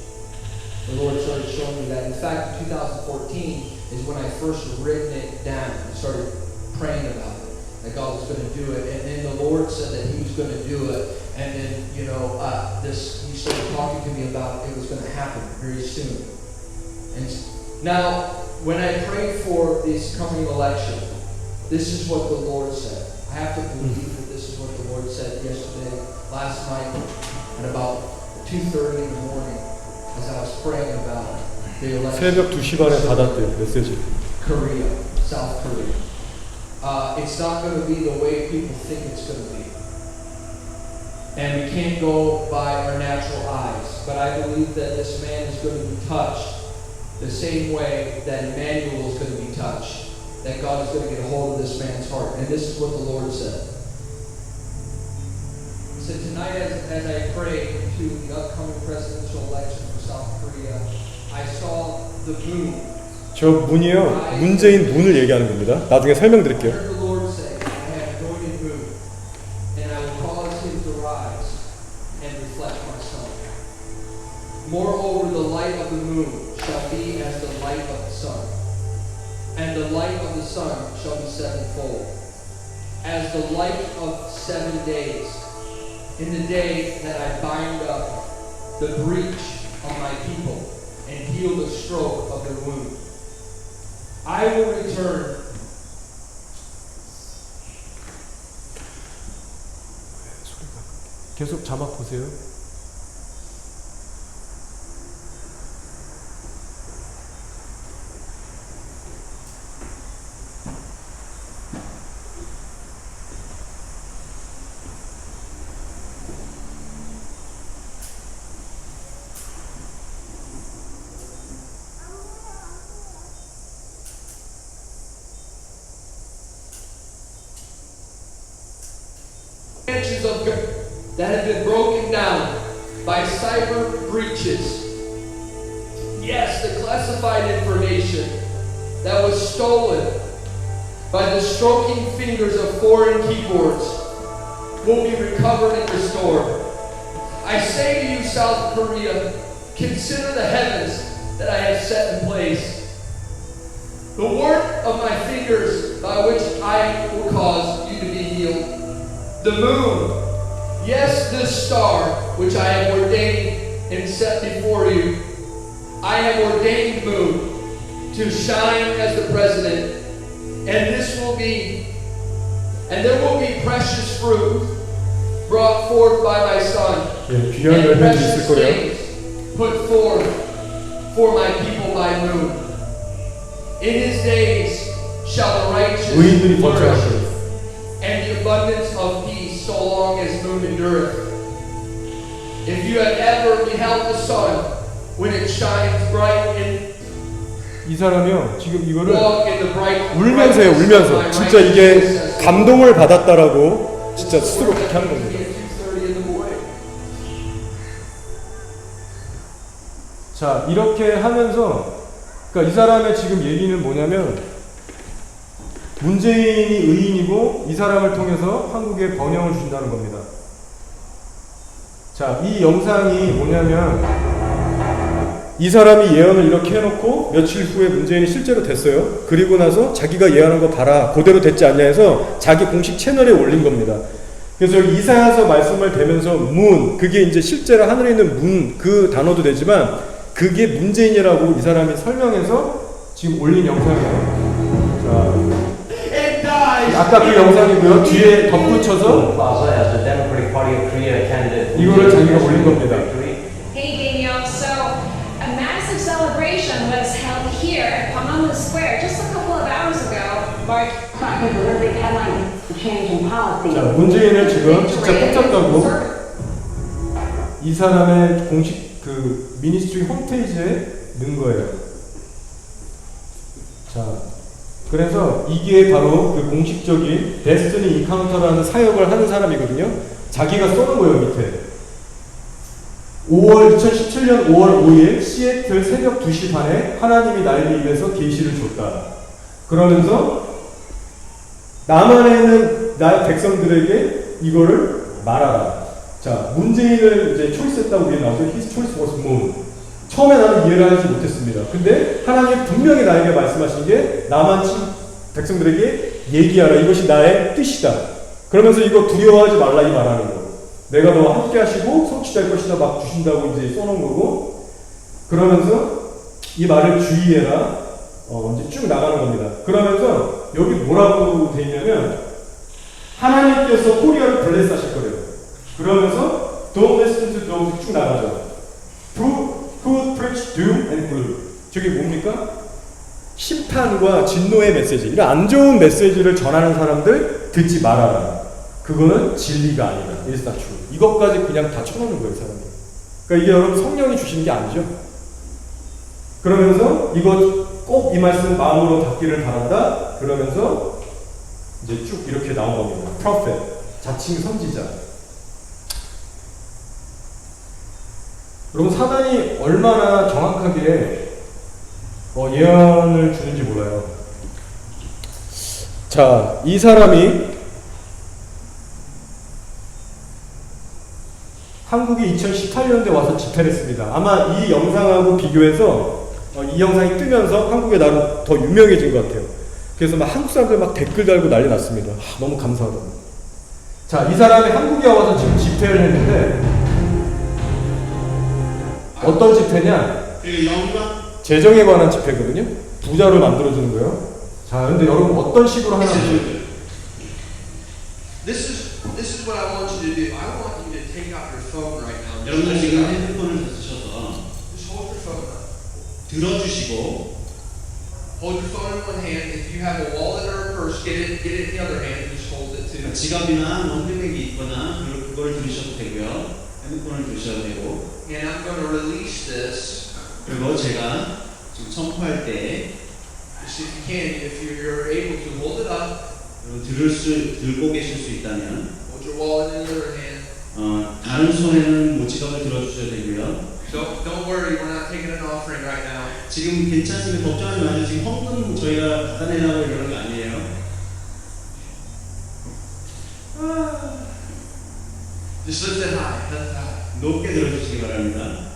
S3: The Lord started showing me that. In fact, in 2014 is when I first written it down and started praying about it, that God was going to do it. And then the Lord said that He was going to do it. And then, He started talking to me about it was going to happen very soon. And now, when I prayed for this coming election, this is what the Lord said. I have to believe that this is what the Lord said yesterday, last night, at about 2:30 in the morning, as I was praying about the election.
S1: 새벽 2시 반에 받았대요, 메시지.
S3: Korea, South Korea. It's not going to be the way people think it's going to be. And we can't go by our natural eyes. But I believe that this man is going to be touched the same way that Emmanuel is going to be touched. That God is going to get a hold of this man's heart. And this is what the Lord said. He said, tonight as I pray to the upcoming presidential election for South Korea, I saw the moon.
S1: 저 문이요, 문재인 문을 얘기하는 겁니다. 나중에
S3: I
S1: 설명드릴게요.
S3: heard the Lord say, I have anointed moon, and I will cause him to rise and reflect my son. Moreover, the light of the moon shall be as the light of the sun, and the light of the sun shall be sevenfold, as the light of 7 days, in the day that I bind up the breach of my people and heal the stroke of their wound. I will return
S1: 계속 자막 보세요.
S3: branches of God that have been broken down by cyber breaches. Yes, the classified information that was stolen by the stroking fingers of foreign keyboards will be recovered and restored.
S6: I say to you, South Korea, consider the heavens that I have set in place. The work of my fingers by which I will cause you to be healed. The moon, yes, this star which I have ordained and set before you. I have ordained moon to shine as the president, and there will be precious fruit brought forth by my son,
S1: 예, 귀한
S6: and
S1: 열매들이
S6: precious
S1: 있을 거래요.
S6: things put forth for my people by moon. In his days shall the righteous
S1: 의인들이 번창할
S6: flourish,
S1: 거예요.
S6: and the abundance of peace so long as moon endureth. If you have ever beheld the sun when it shines bright and
S1: 이 사람이요 지금 이거를
S6: walk in the bright
S1: 울면서 해요.
S6: brightness of
S1: 울면서
S6: my
S1: 진짜 이게
S6: righteousness,
S1: 감동을 받았다라고 진짜 스스로 그렇게 하는 겁니다.
S6: 2:30 in the morning.
S1: 자 이렇게 하면서 그러니까 이 사람의 지금 얘기는 뭐냐면 문재인이 의인이고 이 사람을 통해서 한국에 번영을 준다는 겁니다. 자, 이 영상이 뭐냐면 이 사람이 예언을 이렇게 해놓고 며칠 후에 문재인이 실제로 됐어요. 그리고 나서 자기가 예언한 거 봐라, 그대로 됐지 않냐 해서 자기 공식 채널에 올린 겁니다. 그래서 이사야서 말씀을 대면서 문, 그게 이제 실제로 하늘에 있는 문, 그 단어도 되지만 그게 문재인이라고 이 사람이 설명해서 지금 올린 영상이에요. 자, 아까 그 영상이고요. 뒤에 덧붙여서
S7: Plaza as the Democratic Party of Korea candidate.
S1: 이거를 자기가 올린 겁니다.
S8: Hey Daniel, so a massive celebration was held here at Panama Square just a couple of hours ago. Mark,
S1: 자, 문재인을 지금 진짜 뽑혔다고 이 사람의 공식 그 미니스트리 홈페이지에 넣은 거예요. 자, 그래서 이게 바로 그 공식적인 데스티니 인카운터라는 사역을 하는 사람이거든요. 자기가 쏘는 거예요, 밑에. 2017년 5월 5일 시애틀 새벽 2시 반에 하나님이 나에게 임해서 계시를 줬다. 그러면서 남한에 있는 나의 백성들에게 이거를 말하라. 자, 문재인을 이제 초이스했다고 위에 나오죠. His choice was moon. 처음에 나는 이해를 하지 못했습니다. 근데 하나님 분명히 나에게 말씀하신 게 남한 백성들에게 얘기하라. 이것이 나의 뜻이다. 그러면서 이거 두려워하지 말라 이 말하는 거. 내가 너와 함께 하시고 성취될 것이다 막 주신다고 이제 써놓은 거고. 그러면서 이 말을 주의해라. 이제 쭉 나가는 겁니다. 그러면서 여기 뭐라고 돼 있냐면 하나님께서 코리아를 블레스 하실 거래요. 그러면서 Don't listen to those 쭉 나가죠. Who preach doom and gloom. 저게 뭡니까? 심판과 진노의 메시지. 이런 안 좋은 메시지를 전하는 사람들 듣지 말아라. 그거는 진리가 아니다. It's not true. 이것까지 그냥 다 쳐놓는 거예요, 사람들. 그러니까 이게 여러분 성령이 주시는 게 아니죠. 그러면서 이거 꼭 이 말씀 마음으로 받기를 바란다. 그러면서 이제 쭉 이렇게 나온 겁니다. Prophet, 자칭 선지자. 여러분 사단이 얼마나 정확하게 예언을 주는지 몰라요. 자, 이 사람이 한국에 2018년도에 와서 집회를 했습니다. 아마 이 영상하고 비교해서 이 영상이 뜨면서 한국에 나름 더 유명해진 것 같아요. 그래서 막 한국 사람들 막 댓글 달고 난리 났습니다. 너무 감사하다고. 자, 이 사람이 한국에 와서 지금 집회를 했는데 어떤 집회냐? 재정에 관한 집회거든요. 부자를 만들어주는 거예요. 자, 근데 여러분 어떤 식으로 하는지.
S6: This is what I want you to do. I want you to take out your phone right now.
S7: 여러분들 지금 핸드폰을 드셔서
S6: Just hold your phone up.
S7: 들어주시고
S6: Hold your phone in one hand. If you have a wallet or a purse, get it in the other hand and just hold it too.
S7: 지갑이나 핸드백이 있거나 그걸 들으셔도 되고요. 핸드폰을 들으셔도 되고.
S6: And I'm going to release this.
S7: 그리고 제가 지금 선포할 때
S6: Just if you can, if you're able to hold it up.
S7: 들고 계실 수 있다면
S6: Hold your wallet in the other hand.
S7: 다른 손에는 뭐 지갑을 들어주셔도 되고요.
S6: Don't worry, we're not taking an offering right now.
S7: 지금 괜찮습니다. 걱정하지 마세요. 지금 헌금 저희가 받아내려고 이러는 게 아니에요.
S6: Just lift it high. Lift it high.
S7: 높게 들어주시기 바랍니다.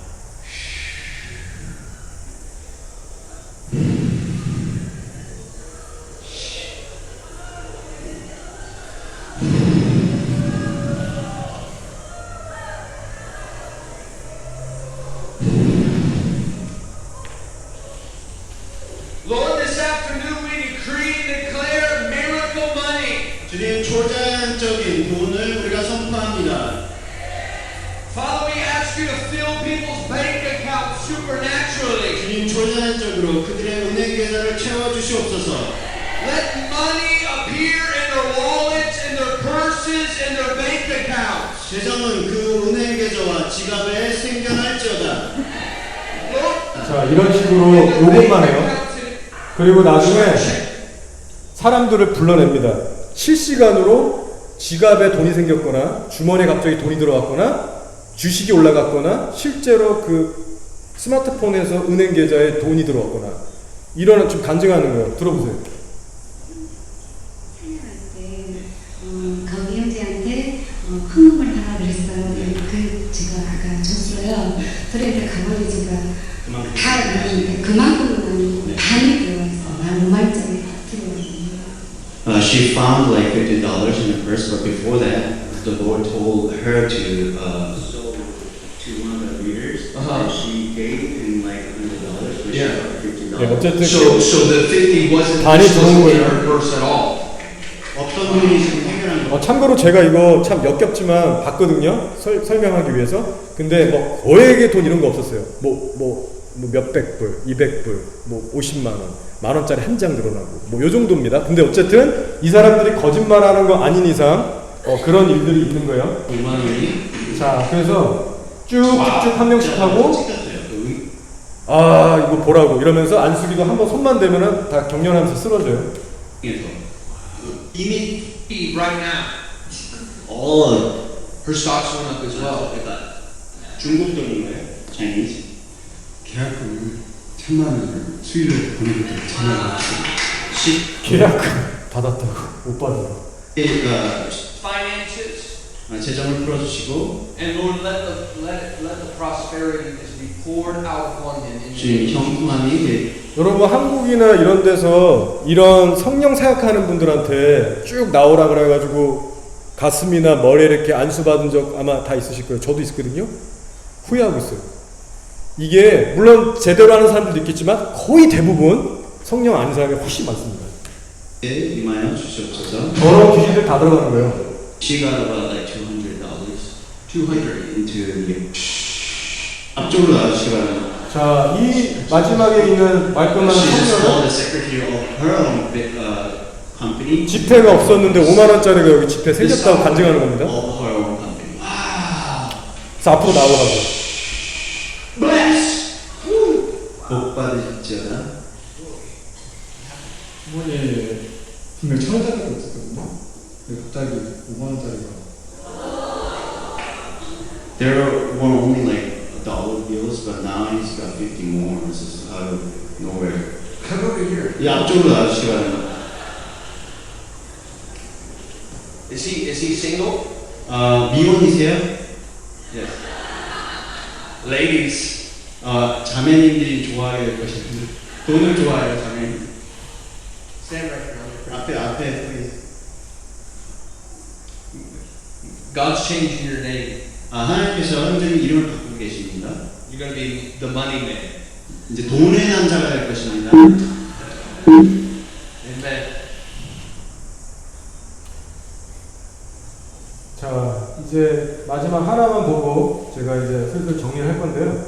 S4: Lord, this afternoon we decree and declare miracle money.
S7: 주님, 초자연적인 돈을 우리가 선포합니다.
S4: Father, we ask you to fill people's bank accounts supernaturally.
S7: 주님, 초자연적으로 그들의 은행 계좌를 채워주시옵소서.
S4: Let money appear in their wallets, in their purses, in their bank accounts.
S7: 재정은 그 은행 계좌와 지갑에 생겨날지어다.
S4: Lord,
S1: 자, 이런 식으로 요것만 해요. 그리고 나중에 사람들을 불러냅니다. 실시간으로 지갑에 돈이 생겼거나 주머니에 갑자기 돈이 들어왔거나 주식이 올라갔거나 실제로 그 스마트폰에서 은행 계좌에 돈이 들어왔거나 이런 좀 간증하는 거예요. 들어보세요.
S9: 강희 형제한테 헌금을 하라 그랬어요. 그 제가 아까 줬어요. 그런데 가만히 제가 다 있는데 그만큼은 반이 들어있어. 난 5만짜리 들어있어요.
S7: She found like $50 in her purse, but before that, the Lord told her to sow to one of the readers, and she gave him like $100, which
S6: Yeah.
S7: is $50.
S1: 네, 어쨌든
S6: So the 50 wasn't
S1: 단이 들어온
S6: in
S1: 거예요.
S6: her purse at all.
S7: 어떤 분이 지금 해결한 거?
S1: 참고로 제가 이거 참 역겹지만 봤거든요. 설명하기 위해서. 근데 뭐 거액의 돈 이런 거 없었어요. 뭐 몇백 불, 200불, 뭐 50만 원, 만 원짜리 한 장 늘어나고 뭐 요 정도입니다. 근데 어쨌든 이 사람들이 거짓말하는 거 아닌 이상 그런 일들이 있는 거예요.
S7: 5만 원이?
S1: 자, 그래서 쭉쭉쭉 한 명씩 하고
S7: 찍었어요.
S1: 아 이거 보라고 이러면서 안수기도 한번 손만 대면은 다 경련하면서 쓰러져요.
S7: 그래서
S6: Immediately, right now,
S7: all
S6: her stocks went up as well.
S7: 그러니까 중국 돈인가요? Chinese?
S10: 계약금을 1000만 원을 수익을 보내기 때문에 전화가 왔어요.
S1: 계약 받았다고 못 받아요.
S7: 그러니까
S4: Finances.
S7: 재정을 풀어주시고
S4: And Lord, let the prosperity be poured out upon them. In
S7: 주님 형통함이
S1: 여러분 한국이나 이런 데서 이런 성령 사역하는 분들한테 쭉 나오라 그래가지고 가슴이나 머리에 이렇게 안수 받은 적 아마 다 있으실 거예요. 저도 있었거든요. 후회하고 있어요. 이게 물론 제대로 하는 사람들도 있겠지만 거의 대부분 성령 아닌 사람이 훨씬 많습니다.
S7: 임하여 주시옵소서.
S1: 더러운 귀신들 다 들어가는 거예요.
S7: She got about like $200. 200 into the 앞쪽으로 나와주시기 바랍니다.
S1: 자, 이 마지막에 있는 말끔한
S7: She just called
S1: 성령은
S7: the secretary of her own company.
S1: 지폐가 없었는데 5만 원짜리가 여기 지폐 생겼다고 간증하는 겁니다.
S7: Of her own company.
S1: 그래서 앞으로 나와가지고
S4: Bless.
S7: 복 받으십시오다.
S10: 이번에 분명 1000원짜리가 있었거든요. 근데 갑자기 5만 원짜리가
S7: There were only like dollar bills, but now he's got 50 more. This is out of nowhere.
S6: Come over here.
S7: 이 앞쪽으로 나와주시기 바랍니다.
S4: Is he single?
S7: 미혼이세요?
S4: Yes. Ladies.
S7: 자매님들이 좋아하게 될 것입니다. 돈을 좋아해요, 자매님.
S4: Stand right here.
S7: 앞에 please.
S6: God's changing your name.
S7: 하나님께서 현재는 이름을 바꾸고 계십니다.
S6: You're going to be the money man.
S7: 이제 돈의 남자가 될 것입니다.
S6: Amen.
S1: 자, 이제 마지막 하나만 보고 제가 이제 슬슬 정리를 할 건데요.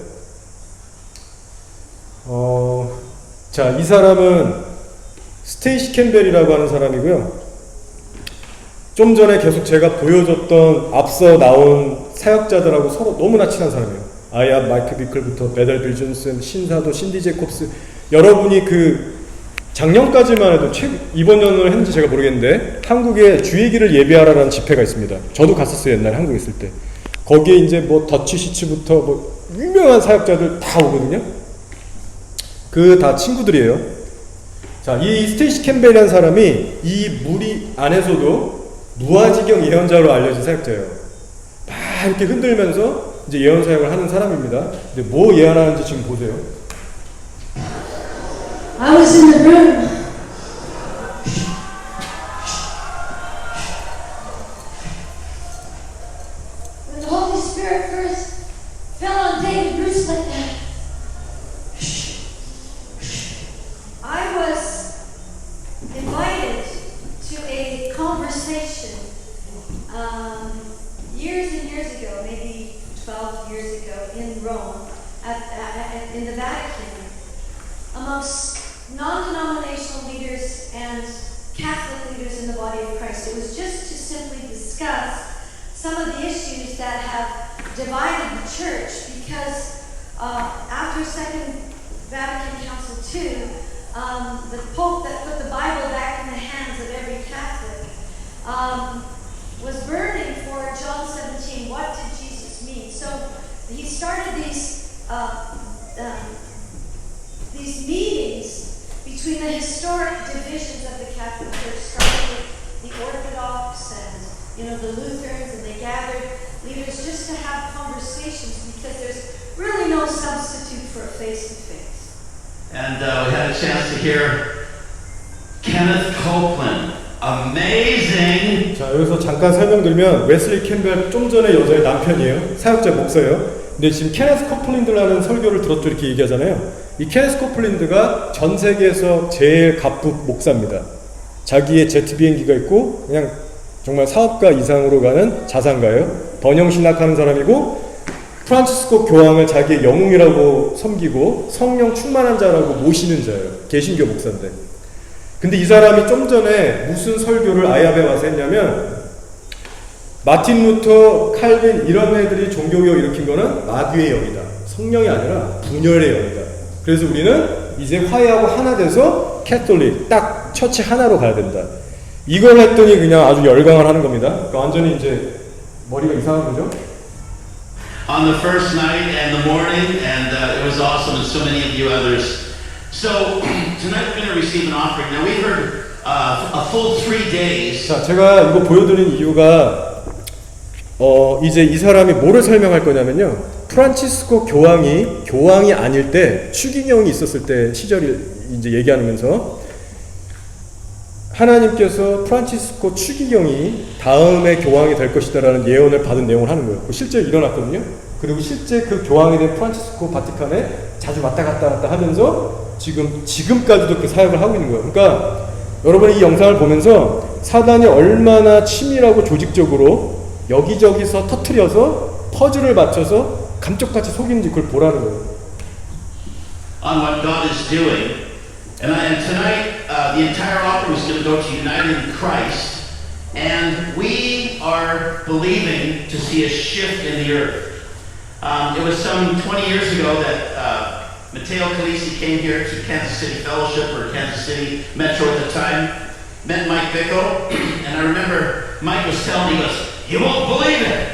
S1: 자, 이 사람은 스테이시 캠벨이라고 하는 사람이고요. 좀 전에 계속 제가 보여줬던 앞서 나온 사역자들하고 서로 너무나 친한 사람이에요. 아야 마이크 비클부터 베델 빌 존슨, 신사도 신디 제콥스. 여러분이 그 작년까지만 해도 이번 년을 했는지 제가 모르겠는데 한국에 주의 길을 예배하라라는 집회가 있습니다. 저도 갔었어요. 옛날에 한국에 있을 때. 거기에 이제 뭐 더치 시츠부터 뭐 유명한 사역자들 다 오거든요. 그 다 친구들이에요. 자, 이 스테이시 캠벨이라는 사람이 이 무리 안에서도 무아지경 예언자로 알려진 사역자예요. 막 이렇게 흔들면서 이제 예언 사역을 하는 사람입니다. 근데 뭐 예언하는지 지금 보세요.
S11: I was in the room. When the Holy Spirit first fell on David Bruce like that, I was invited to a conversation years and years ago, maybe 12 years ago, in Rome, in the Vatican, amongst non-denominational leaders and Catholic leaders in the body of Christ. It was just to simply discuss some of the issues that have divided the church, because after Second Vatican Council II, the Pope that put the Bible back in the hands of every Catholic was burning for John 17. What did Jesus mean? So he started these meetings between the historic divisions of the Catholic Church, starting with the Orthodox and the Lutherans, and they gathered leaders just to have conversations, because there's really no substitute for a face-to-face.
S4: And we had a chance to hear Kenneth Copeland. Amazing!
S1: 자, 여기서 잠깐 설명드리면 웨슬리 캠벨 좀 전에 여자의 남편이에요. 사역자 목사예요. 근데 지금 케네스 코플린드라는 설교를 들었죠, 이렇게 얘기하잖아요. 이 케네스 코플린드가 전 세계에서 제일 갑부 목사입니다. 자기의 제트 비행기가 있고 그냥 정말 사업가 이상으로 가는 자산가예요. 번영 신학하는 사람이고 프란치스코 교황을 자기의 영웅이라고 섬기고 성령 충만한 자라고 모시는 자예요. 개신교 목사인데. 근데 이 사람이 좀 전에 무슨 설교를 아야베 와서 했냐면, 마틴 루터, 칼빈 이런 애들이 종교개혁 일으킨 거는 마귀의 영이다. 성령이 아니라 분열의 영이다. 그래서 우리는 이제 화해하고 하나 돼서 캐톨릭 딱 처치 하나로 가야 된다. 이걸 했더니 그냥 아주 열광을 하는 겁니다. 그러니까 완전히 이제 머리가 이상한 거죠.
S4: On the first night and the morning, and it was awesome, and so many of you others. So tonight we're going to receive an offering. Now we heard a full 3 days.
S1: 자, 제가 이거 보여드린 이유가 이제 이 사람이 뭐를 설명할 거냐면요. 프란치스코 교황이 아닐 때 추기경이 있었을 때 시절을 이제 얘기하면서 하나님께서 프란치스코 추기경이 다음에 교황이 될 것이다라는 예언을 받은 내용을 하는 거예요. 실제 일어났거든요. 그리고 실제 그 교황이 된 프란치스코 바티칸에 자주 왔다 갔다 하면서 지금까지도 그 사역을 하고 있는 거예요. 그러니까 여러분이 이 영상을 보면서 사단이 얼마나 치밀하고 조직적으로 여기저기서 터트려서 퍼즐을 맞춰서 감쪽같이 속이는지 그걸 보라는 거예요.
S4: On what God is doing. And tonight, the entire offering is going to go to United in Christ. And we are believing to see a shift in the earth. It was some 20 years ago that Matteo Calisi came here to Kansas City Fellowship, or Kansas City Metro at the time, met Mike Bickle, and I remember Mike was telling me, he goes, "You won't believe it.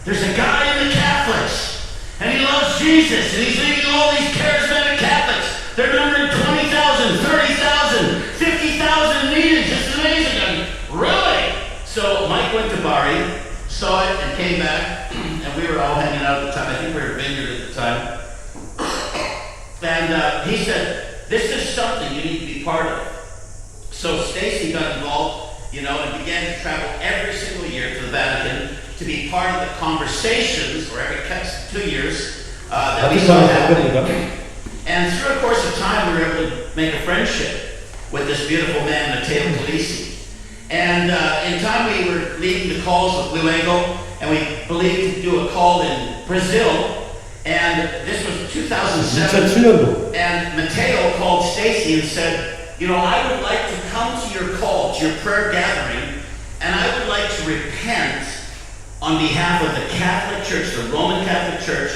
S4: There's a guy in the Catholics, and he loves Jesus, and he's leading all these charismatic Catholics. They're numbering 20,000, 30,000, 50,000 meetings. This is amazing." I mean, really? So Mike went to Bari, saw it, and came back, and we were all hanging out at the time. I think we were at Vineyard at the time. And he said, "This is something you need to be part of." So Stacy got involved, and began to travel every single year to the Vatican to be part of the conversations, or every 2 years, that we saw happening. And through a course of time, we were able to make a friendship with this beautiful man, Matteo Calisi. And in time, we were leading the calls with Blue Angle, and we believed to do a call in Brazil. And this was 2007. And Matteo called Stacy and said, "I would like to come to your call, to your prayer gathering, and I would like to repent on behalf of the Catholic Church, the Roman Catholic Church,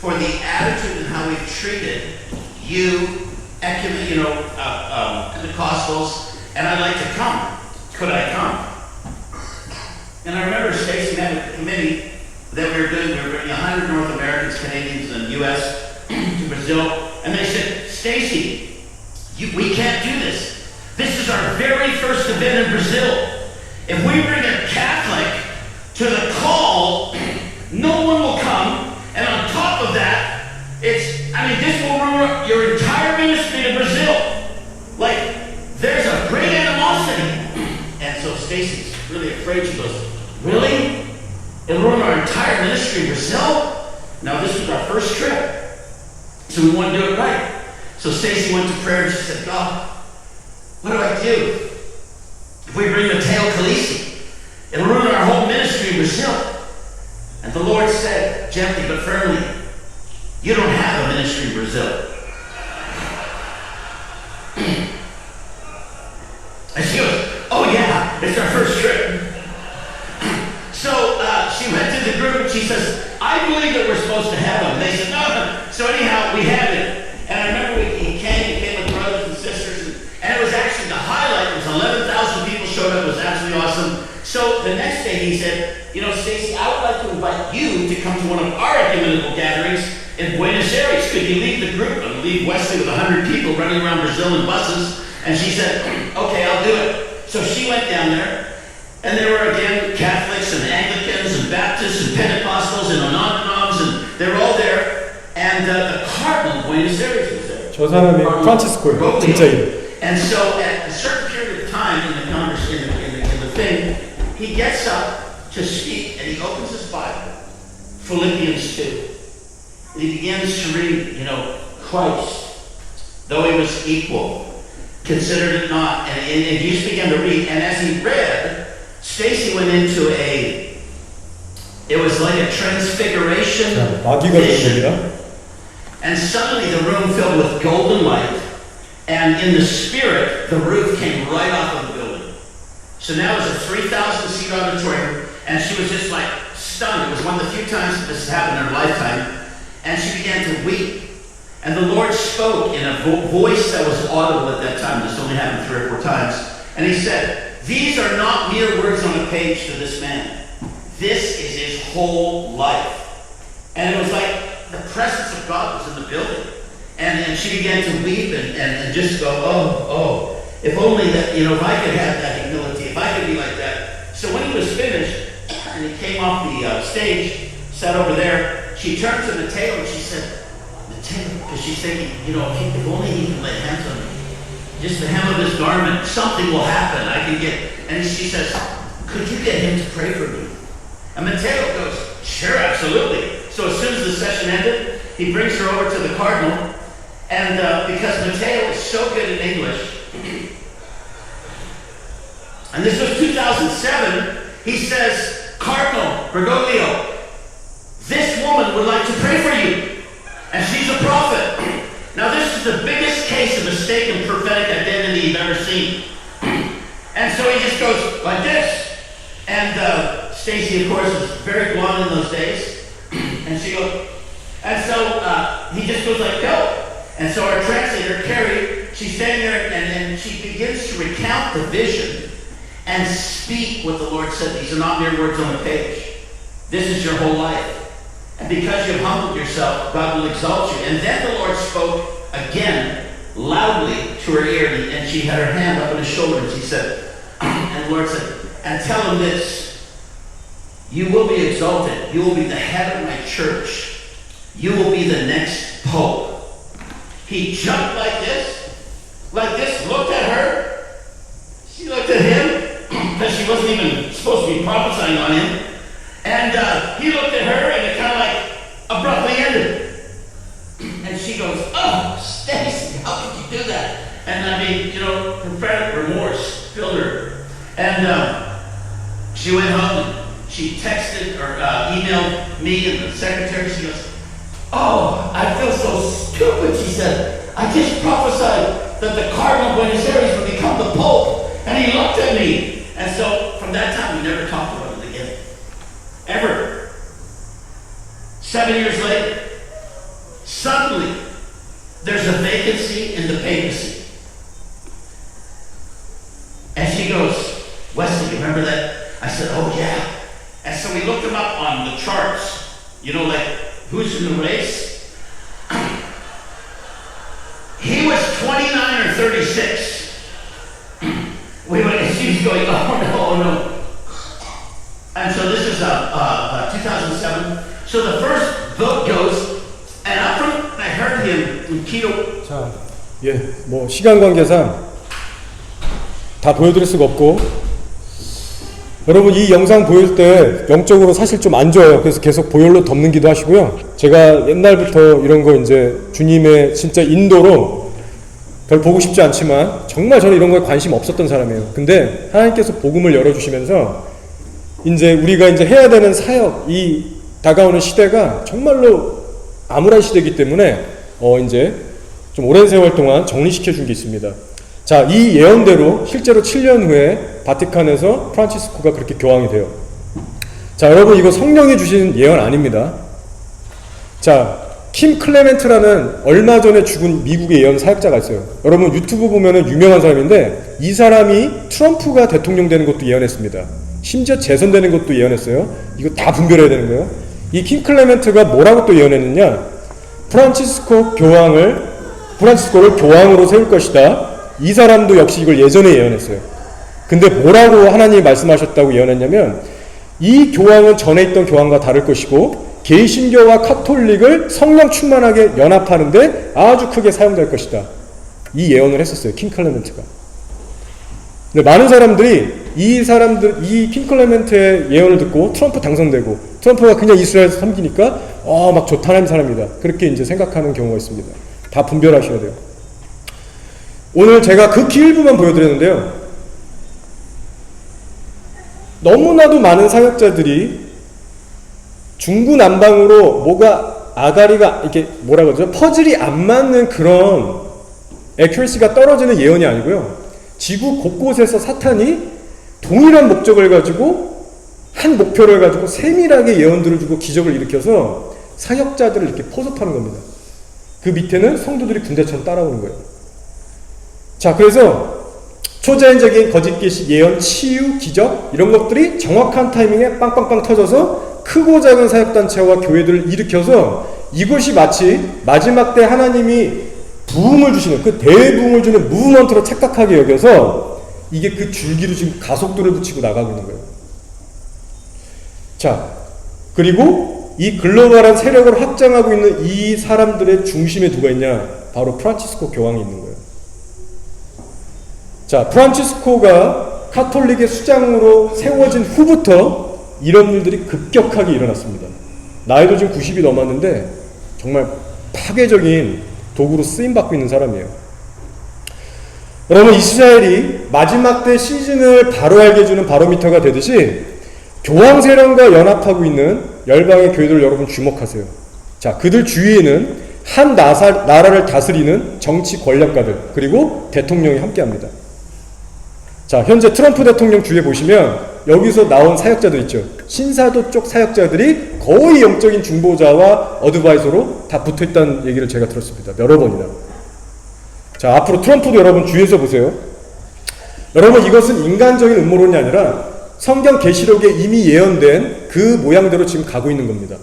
S4: for the attitude and how we've treated you, Pentecostals, and I'd like to come. Could I come?" And I remember Stacy met with the committee that we were bringing 100 North Americans, Canadians, and U.S. to Brazil, and they said, "Stacy, we can't do this. This is our very first event in Brazil. If we bring a Catholic to the call, no one will come,
S12: I mean, this will ruin your entire ministry in Brazil. Like, there's a great animosity. And so Stacy's really afraid. She goes, really? It'll ruin our entire ministry in Brazil? Now, this was our first trip. So we want to do it right. So Stacy went to prayer and she said, God, what do I do? If we bring Matteo Calisi, it'll ruin our whole ministry in Brazil. And the Lord said, gently but firmly, you don't have a ministry in Brazil. And she goes, oh yeah, it's our first trip. So she went to the group and she says, I believe that we're supposed to have them. And they said, no. So anyhow, we had it. And I remember he came with brothers and sisters. And it was actually the highlight. It was 11,000 people showed up. It was absolutely awesome. So the next day he said, you know, Stacy, I would like to invite you to come to one of our ecumenical gatherings in Buenos Aires. Could you lead the group? And leave Wesley with 100 people running around Brazil in buses. And she said, okay, I'll do it. So she went down there. And there were again Catholics and Anglicans and Baptists and Pentecostals and Anonymous, and they were all there. And the Cardinal of Buenos Aires was there.
S1: 저 사람이 프란치스코예요. 진짜 이름.
S12: And so at a certain period of time in the conversation, in the thing, he gets up to speak and he opens his Bible, Philippians 2. And he begins to read, you know, Christ, though he was equal, considered it not. And he just began to read. And as he read, Stacy went into it was like a transfiguration vision. And suddenly the room filled with golden light. And in the spirit, the roof came right off of the building. So now it was a 3,000 seat auditorium. And she was just like stunned. It was one of the few times that this has happened in her lifetime. And she began to weep. And the Lord spoke in a voice that was audible at that time. This only happened 3 or 4 times. And he said, these are not mere words on a page to this man. This is his whole life. And it was like the presence of God was in the building. And she began to weep and just go, oh, if only that, you know, if I could have that humility, if I could be like that. So when he was finished, and he came off the stage, sat over there, she turned to Matteo and she said, Matteo, because she's thinking, you know, if only he can lay hands on me. Just the hem of his garment, something will happen. I can get, and she says, could you get him to pray for me? And Matteo goes, sure, absolutely. So as soon as the session ended, he brings her over to the Cardinal, and because Matteo is so good in English, and this was 2007, he says, Cardinal Bergoglio, this woman would like to pray for you, and she's a prophet. Now this is the biggest case of mistaken prophetic identity you've ever seen. And so he just goes like this. And Stacy, of course, was very blonde in those days. And she goes, and so he just goes like, no. And so our translator, Carrie, she's standing there and she begins to recount the vision and speak what the Lord said. These are not mere words on the page. This is your whole life. And because you've humbled yourself, God will exalt you. And then the Lord spoke again, loudly to her ear, and she had her hand up on his shoulder, and she said, and the Lord said, and tell him this, you will be exalted. You will be the head of my church. You will be the next pope. He jumped like this, looked at her. She looked at him, because she wasn't even supposed to be prophesying on him. And he looked at her, and it kind of like abruptly ended. And she goes, oh, Stacy, how could you do that? And I mean, you know, prophetic remorse filled her. And she went home, and she texted or emailed me and the secretary. She goes, oh, I feel so stupid. She said, I just prophesied that the Cardinal of Buenos Aires would become the Pope. And he looked at me. And so from that time, we never talked about it again. Ever. 7 years later, suddenly, there's a vacancy in the papacy. And she goes, Wesley, you remember that? I said, oh yeah. And so we looked him up on the charts. You know, like, who's in the race? He was 29 or 36. And she was going, oh no. And so this is 2007. So the first vote goes, and up front, I heard him
S1: 자, 뭐 시간 관계상 다 보여드릴 수가 없고, 여러분 이 영상 보일 때 영적으로 사실 좀 안 좋아요. 그래서 계속 보혈로 덮는 기도 하시고요. 제가 옛날부터 이런 거 이제 주님의 진짜 인도로 별 보고 싶지 않지만 정말 저는 이런 거에 관심 없었던 사람이에요. 근데 하나님께서 복음을 열어주시면서 이제 우리가 이제 해야 되는 사역, 이 다가오는 시대가 정말로 암울한 시대이기 때문에 이제 좀 오랜 세월 동안 정리시켜 준 게 있습니다. 자, 이 예언대로 실제로 7년 후에 바티칸에서 프란치스코가 그렇게 교황이 돼요. 자, 여러분 이거 성령이 주신 예언 아닙니다. 자, 킴 클레멘트라는 얼마 전에 죽은 미국의 예언 사역자가 있어요. 여러분 유튜브 보면은 유명한 사람인데 이 사람이 트럼프가 대통령 되는 것도 예언했습니다. 심지어 재선되는 것도 예언했어요. 이거 다 분별해야 되는 거예요. 이 킴 클레멘트가 뭐라고 또 예언했느냐? 프란치스코를 교황으로 세울 것이다. 이 사람도 역시 이걸 예전에 예언했어요. 근데 뭐라고 하나님이 말씀하셨다고 예언했냐면, 이 교황은 전에 있던 교황과 다를 것이고 개신교와 카톨릭을 성령 충만하게 연합하는데 아주 크게 사용될 것이다. 이 예언을 했었어요, 킴 클레멘트가. 근데 많은 사람들이 이 킴 클레멘트의 예언을 듣고 트럼프 당선되고, 트럼프가 그냥 이스라엘에서 섬기니까 막 좋다는 사람이다, 그렇게 이제 생각하는 경우가 있습니다. 다 분별하셔야 돼요. 오늘 제가 극히 일부만 보여드렸는데요, 너무나도 많은 사역자들이 중구난방으로 뭐가 아가리가 이렇게 뭐라 그러죠? 퍼즐이 안 맞는 그런 액큐러시가 떨어지는 예언이 아니고요, 지구 곳곳에서 사탄이 동일한 목적을 가지고 한 목표를 가지고 세밀하게 예언들을 주고 기적을 일으켜서 사역자들을 이렇게 포섭하는 겁니다. 그 밑에는 성도들이 군대처럼 따라오는 거예요. 자, 그래서 초자연적인 거짓 계시, 예언, 치유, 기적 이런 것들이 정확한 타이밍에 빵빵빵 터져서 크고 작은 사역단체와 교회들을 일으켜서 이것이 마치 마지막 때 하나님이 부흥을 주시는, 그 대부흥을 주는 무브먼트로 착각하게 여겨서 이게 그 줄기로 지금 가속도를 붙이고 나가고 있는 거예요. 자, 그리고 이 글로벌한 세력을 확장하고 있는 이 사람들의 중심에 누가 있냐? 바로 프란치스코 교황이 있는 거예요. 자, 프란치스코가 카톨릭의 수장으로 세워진 후부터 이런 일들이 급격하게 일어났습니다. 나이도 지금 90이 넘었는데 정말 파괴적인 도구로 쓰임받고 있는 사람이에요. 여러분, 이스라엘이 마지막 때 시즌을 바로 알게 해주는 바로미터가 되듯이 교황 세력과 연합하고 있는 열방의 교회들을 여러분 주목하세요. 자, 그들 주위에는 한 나라를 다스리는 정치 권력가들, 그리고 대통령이 함께합니다. 자, 현재 트럼프 대통령 주위에 보시면 여기서 나온 사역자들 있죠. 신사도 쪽 사역자들이 거의 영적인 중보자와 어드바이저로 다 붙어있다는 얘기를 제가 들었습니다. 여러 번이나. 자, 앞으로 트럼프도 여러분 주위에서 보세요. 여러분, 이것은 인간적인 음모론이 아니라 성경 계시록에 이미 예언된 그 모양대로 지금 가고 있는 겁니다.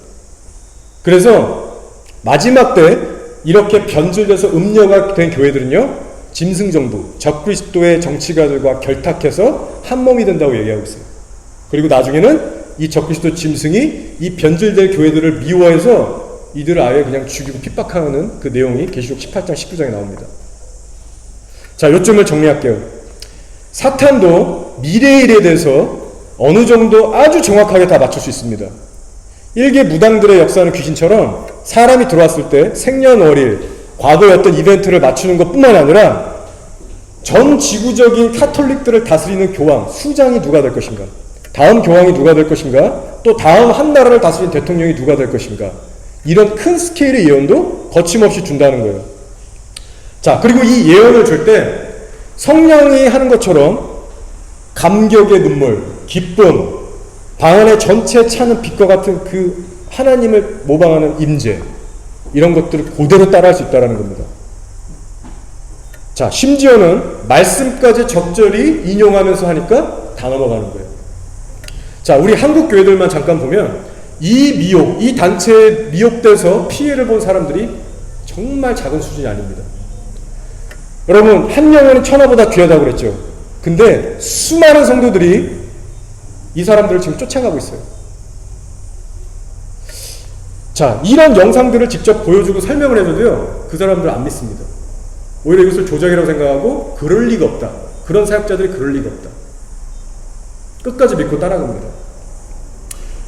S1: 그래서 마지막 때 이렇게 변질돼서 음녀가 된 교회들은요, 짐승정부, 적그리스도의 정치가들과 결탁해서 한 몸이 된다고 얘기하고 있어요. 그리고 나중에는 이 적그리스도 짐승이 이 변질될 교회들을 미워해서 이들을 아예 그냥 죽이고 핍박하는 그 내용이 계시록 18장 19장에 나옵니다. 자, 요점을 정리할게요. 사탄도 미래의 일에 대해서 어느 정도 아주 정확하게 다 맞출 수 있습니다. 일개 무당들의 역사는 귀신처럼 사람이 들어왔을 때 생년월일, 과거의 어떤 이벤트를 맞추는 것뿐만 아니라 전 지구적인 카톨릭들을 다스리는 교황, 수장이 누가 될 것인가, 다음 교황이 누가 될 것인가, 또 다음 한 나라를 다스리는 대통령이 누가 될 것인가, 이런 큰 스케일의 예언도 거침없이 준다는 거예요. 자, 그리고 이 예언을 줄 때 성령이 하는 것처럼 감격의 눈물, 기쁨, 방 안에 전체에 차는 빛과 같은 그 하나님을 모방하는 임재, 이런 것들을 그대로 따라할 수 있다는 겁니다. 자, 심지어는 말씀까지 적절히 인용하면서 하니까 다 넘어가는 거예요. 자, 우리 한국 교회들만 잠깐 보면 이 미혹, 이 단체에 미혹돼서 피해를 본 사람들이 정말 작은 수준이 아닙니다. 여러분, 한 영혼은 천하보다 귀하다고 그랬죠. 근데 수많은 성도들이 이 사람들을 지금 쫓아가고 있어요. 자, 이런 영상들을 직접 보여주고 설명을 해줘도요, 그 사람들 안 믿습니다. 오히려 이것을 조작이라고 생각하고 그럴 리가 없다. 그런 사역자들이 그럴 리가 없다. 끝까지 믿고 따라갑니다.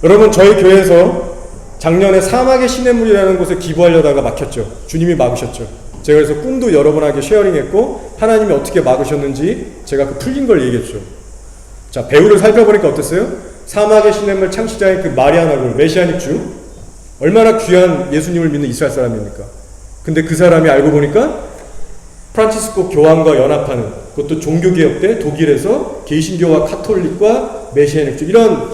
S1: 여러분, 저희 교회에서 작년에 사막의 시냇물이라는 곳에 기부하려다가 막혔죠. 주님이 막으셨죠. 제가 그래서 꿈도 여러분에게 쉐어링했고 하나님이 어떻게 막으셨는지 제가 그 풀린 걸 얘기했죠. 자, 배우를 살펴보니까 어땠어요? 사막의 시냇물 창시자인 그 마리아나굴, 메시아닉 주, 얼마나 귀한 예수님을 믿는 이스라엘 사람입니까? 근데 그 사람이 알고 보니까 프란치스코 교황과 연합하는, 그것도 종교개혁 때 독일에서 개신교와 카톨릭과 메시아닉 주, 이런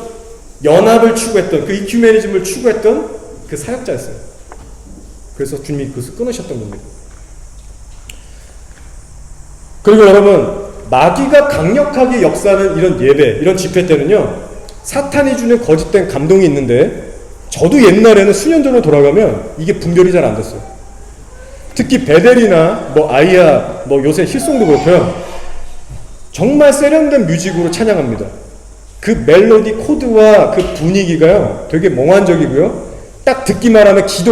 S1: 연합을 추구했던, 그 이큐메니즘을 추구했던 그 사역자였어요. 그래서 주님이 그것을 끊으셨던 겁니다. 그리고 여러분, 마귀가 강력하게 역사하는 이런 예배, 이런 집회 때는요, 사탄이 주는 거짓된 감동이 있는데, 저도 옛날에는 수년 전으로 돌아가면 이게 분별이 잘 안 됐어요. 특히 베델이나 뭐 아이야, 뭐 요새 힐송도 그렇고요, 정말 세련된 뮤직으로 찬양합니다. 그 멜로디 코드와 그 분위기가요 되게 몽환적이고요, 딱 듣기만 하면 기도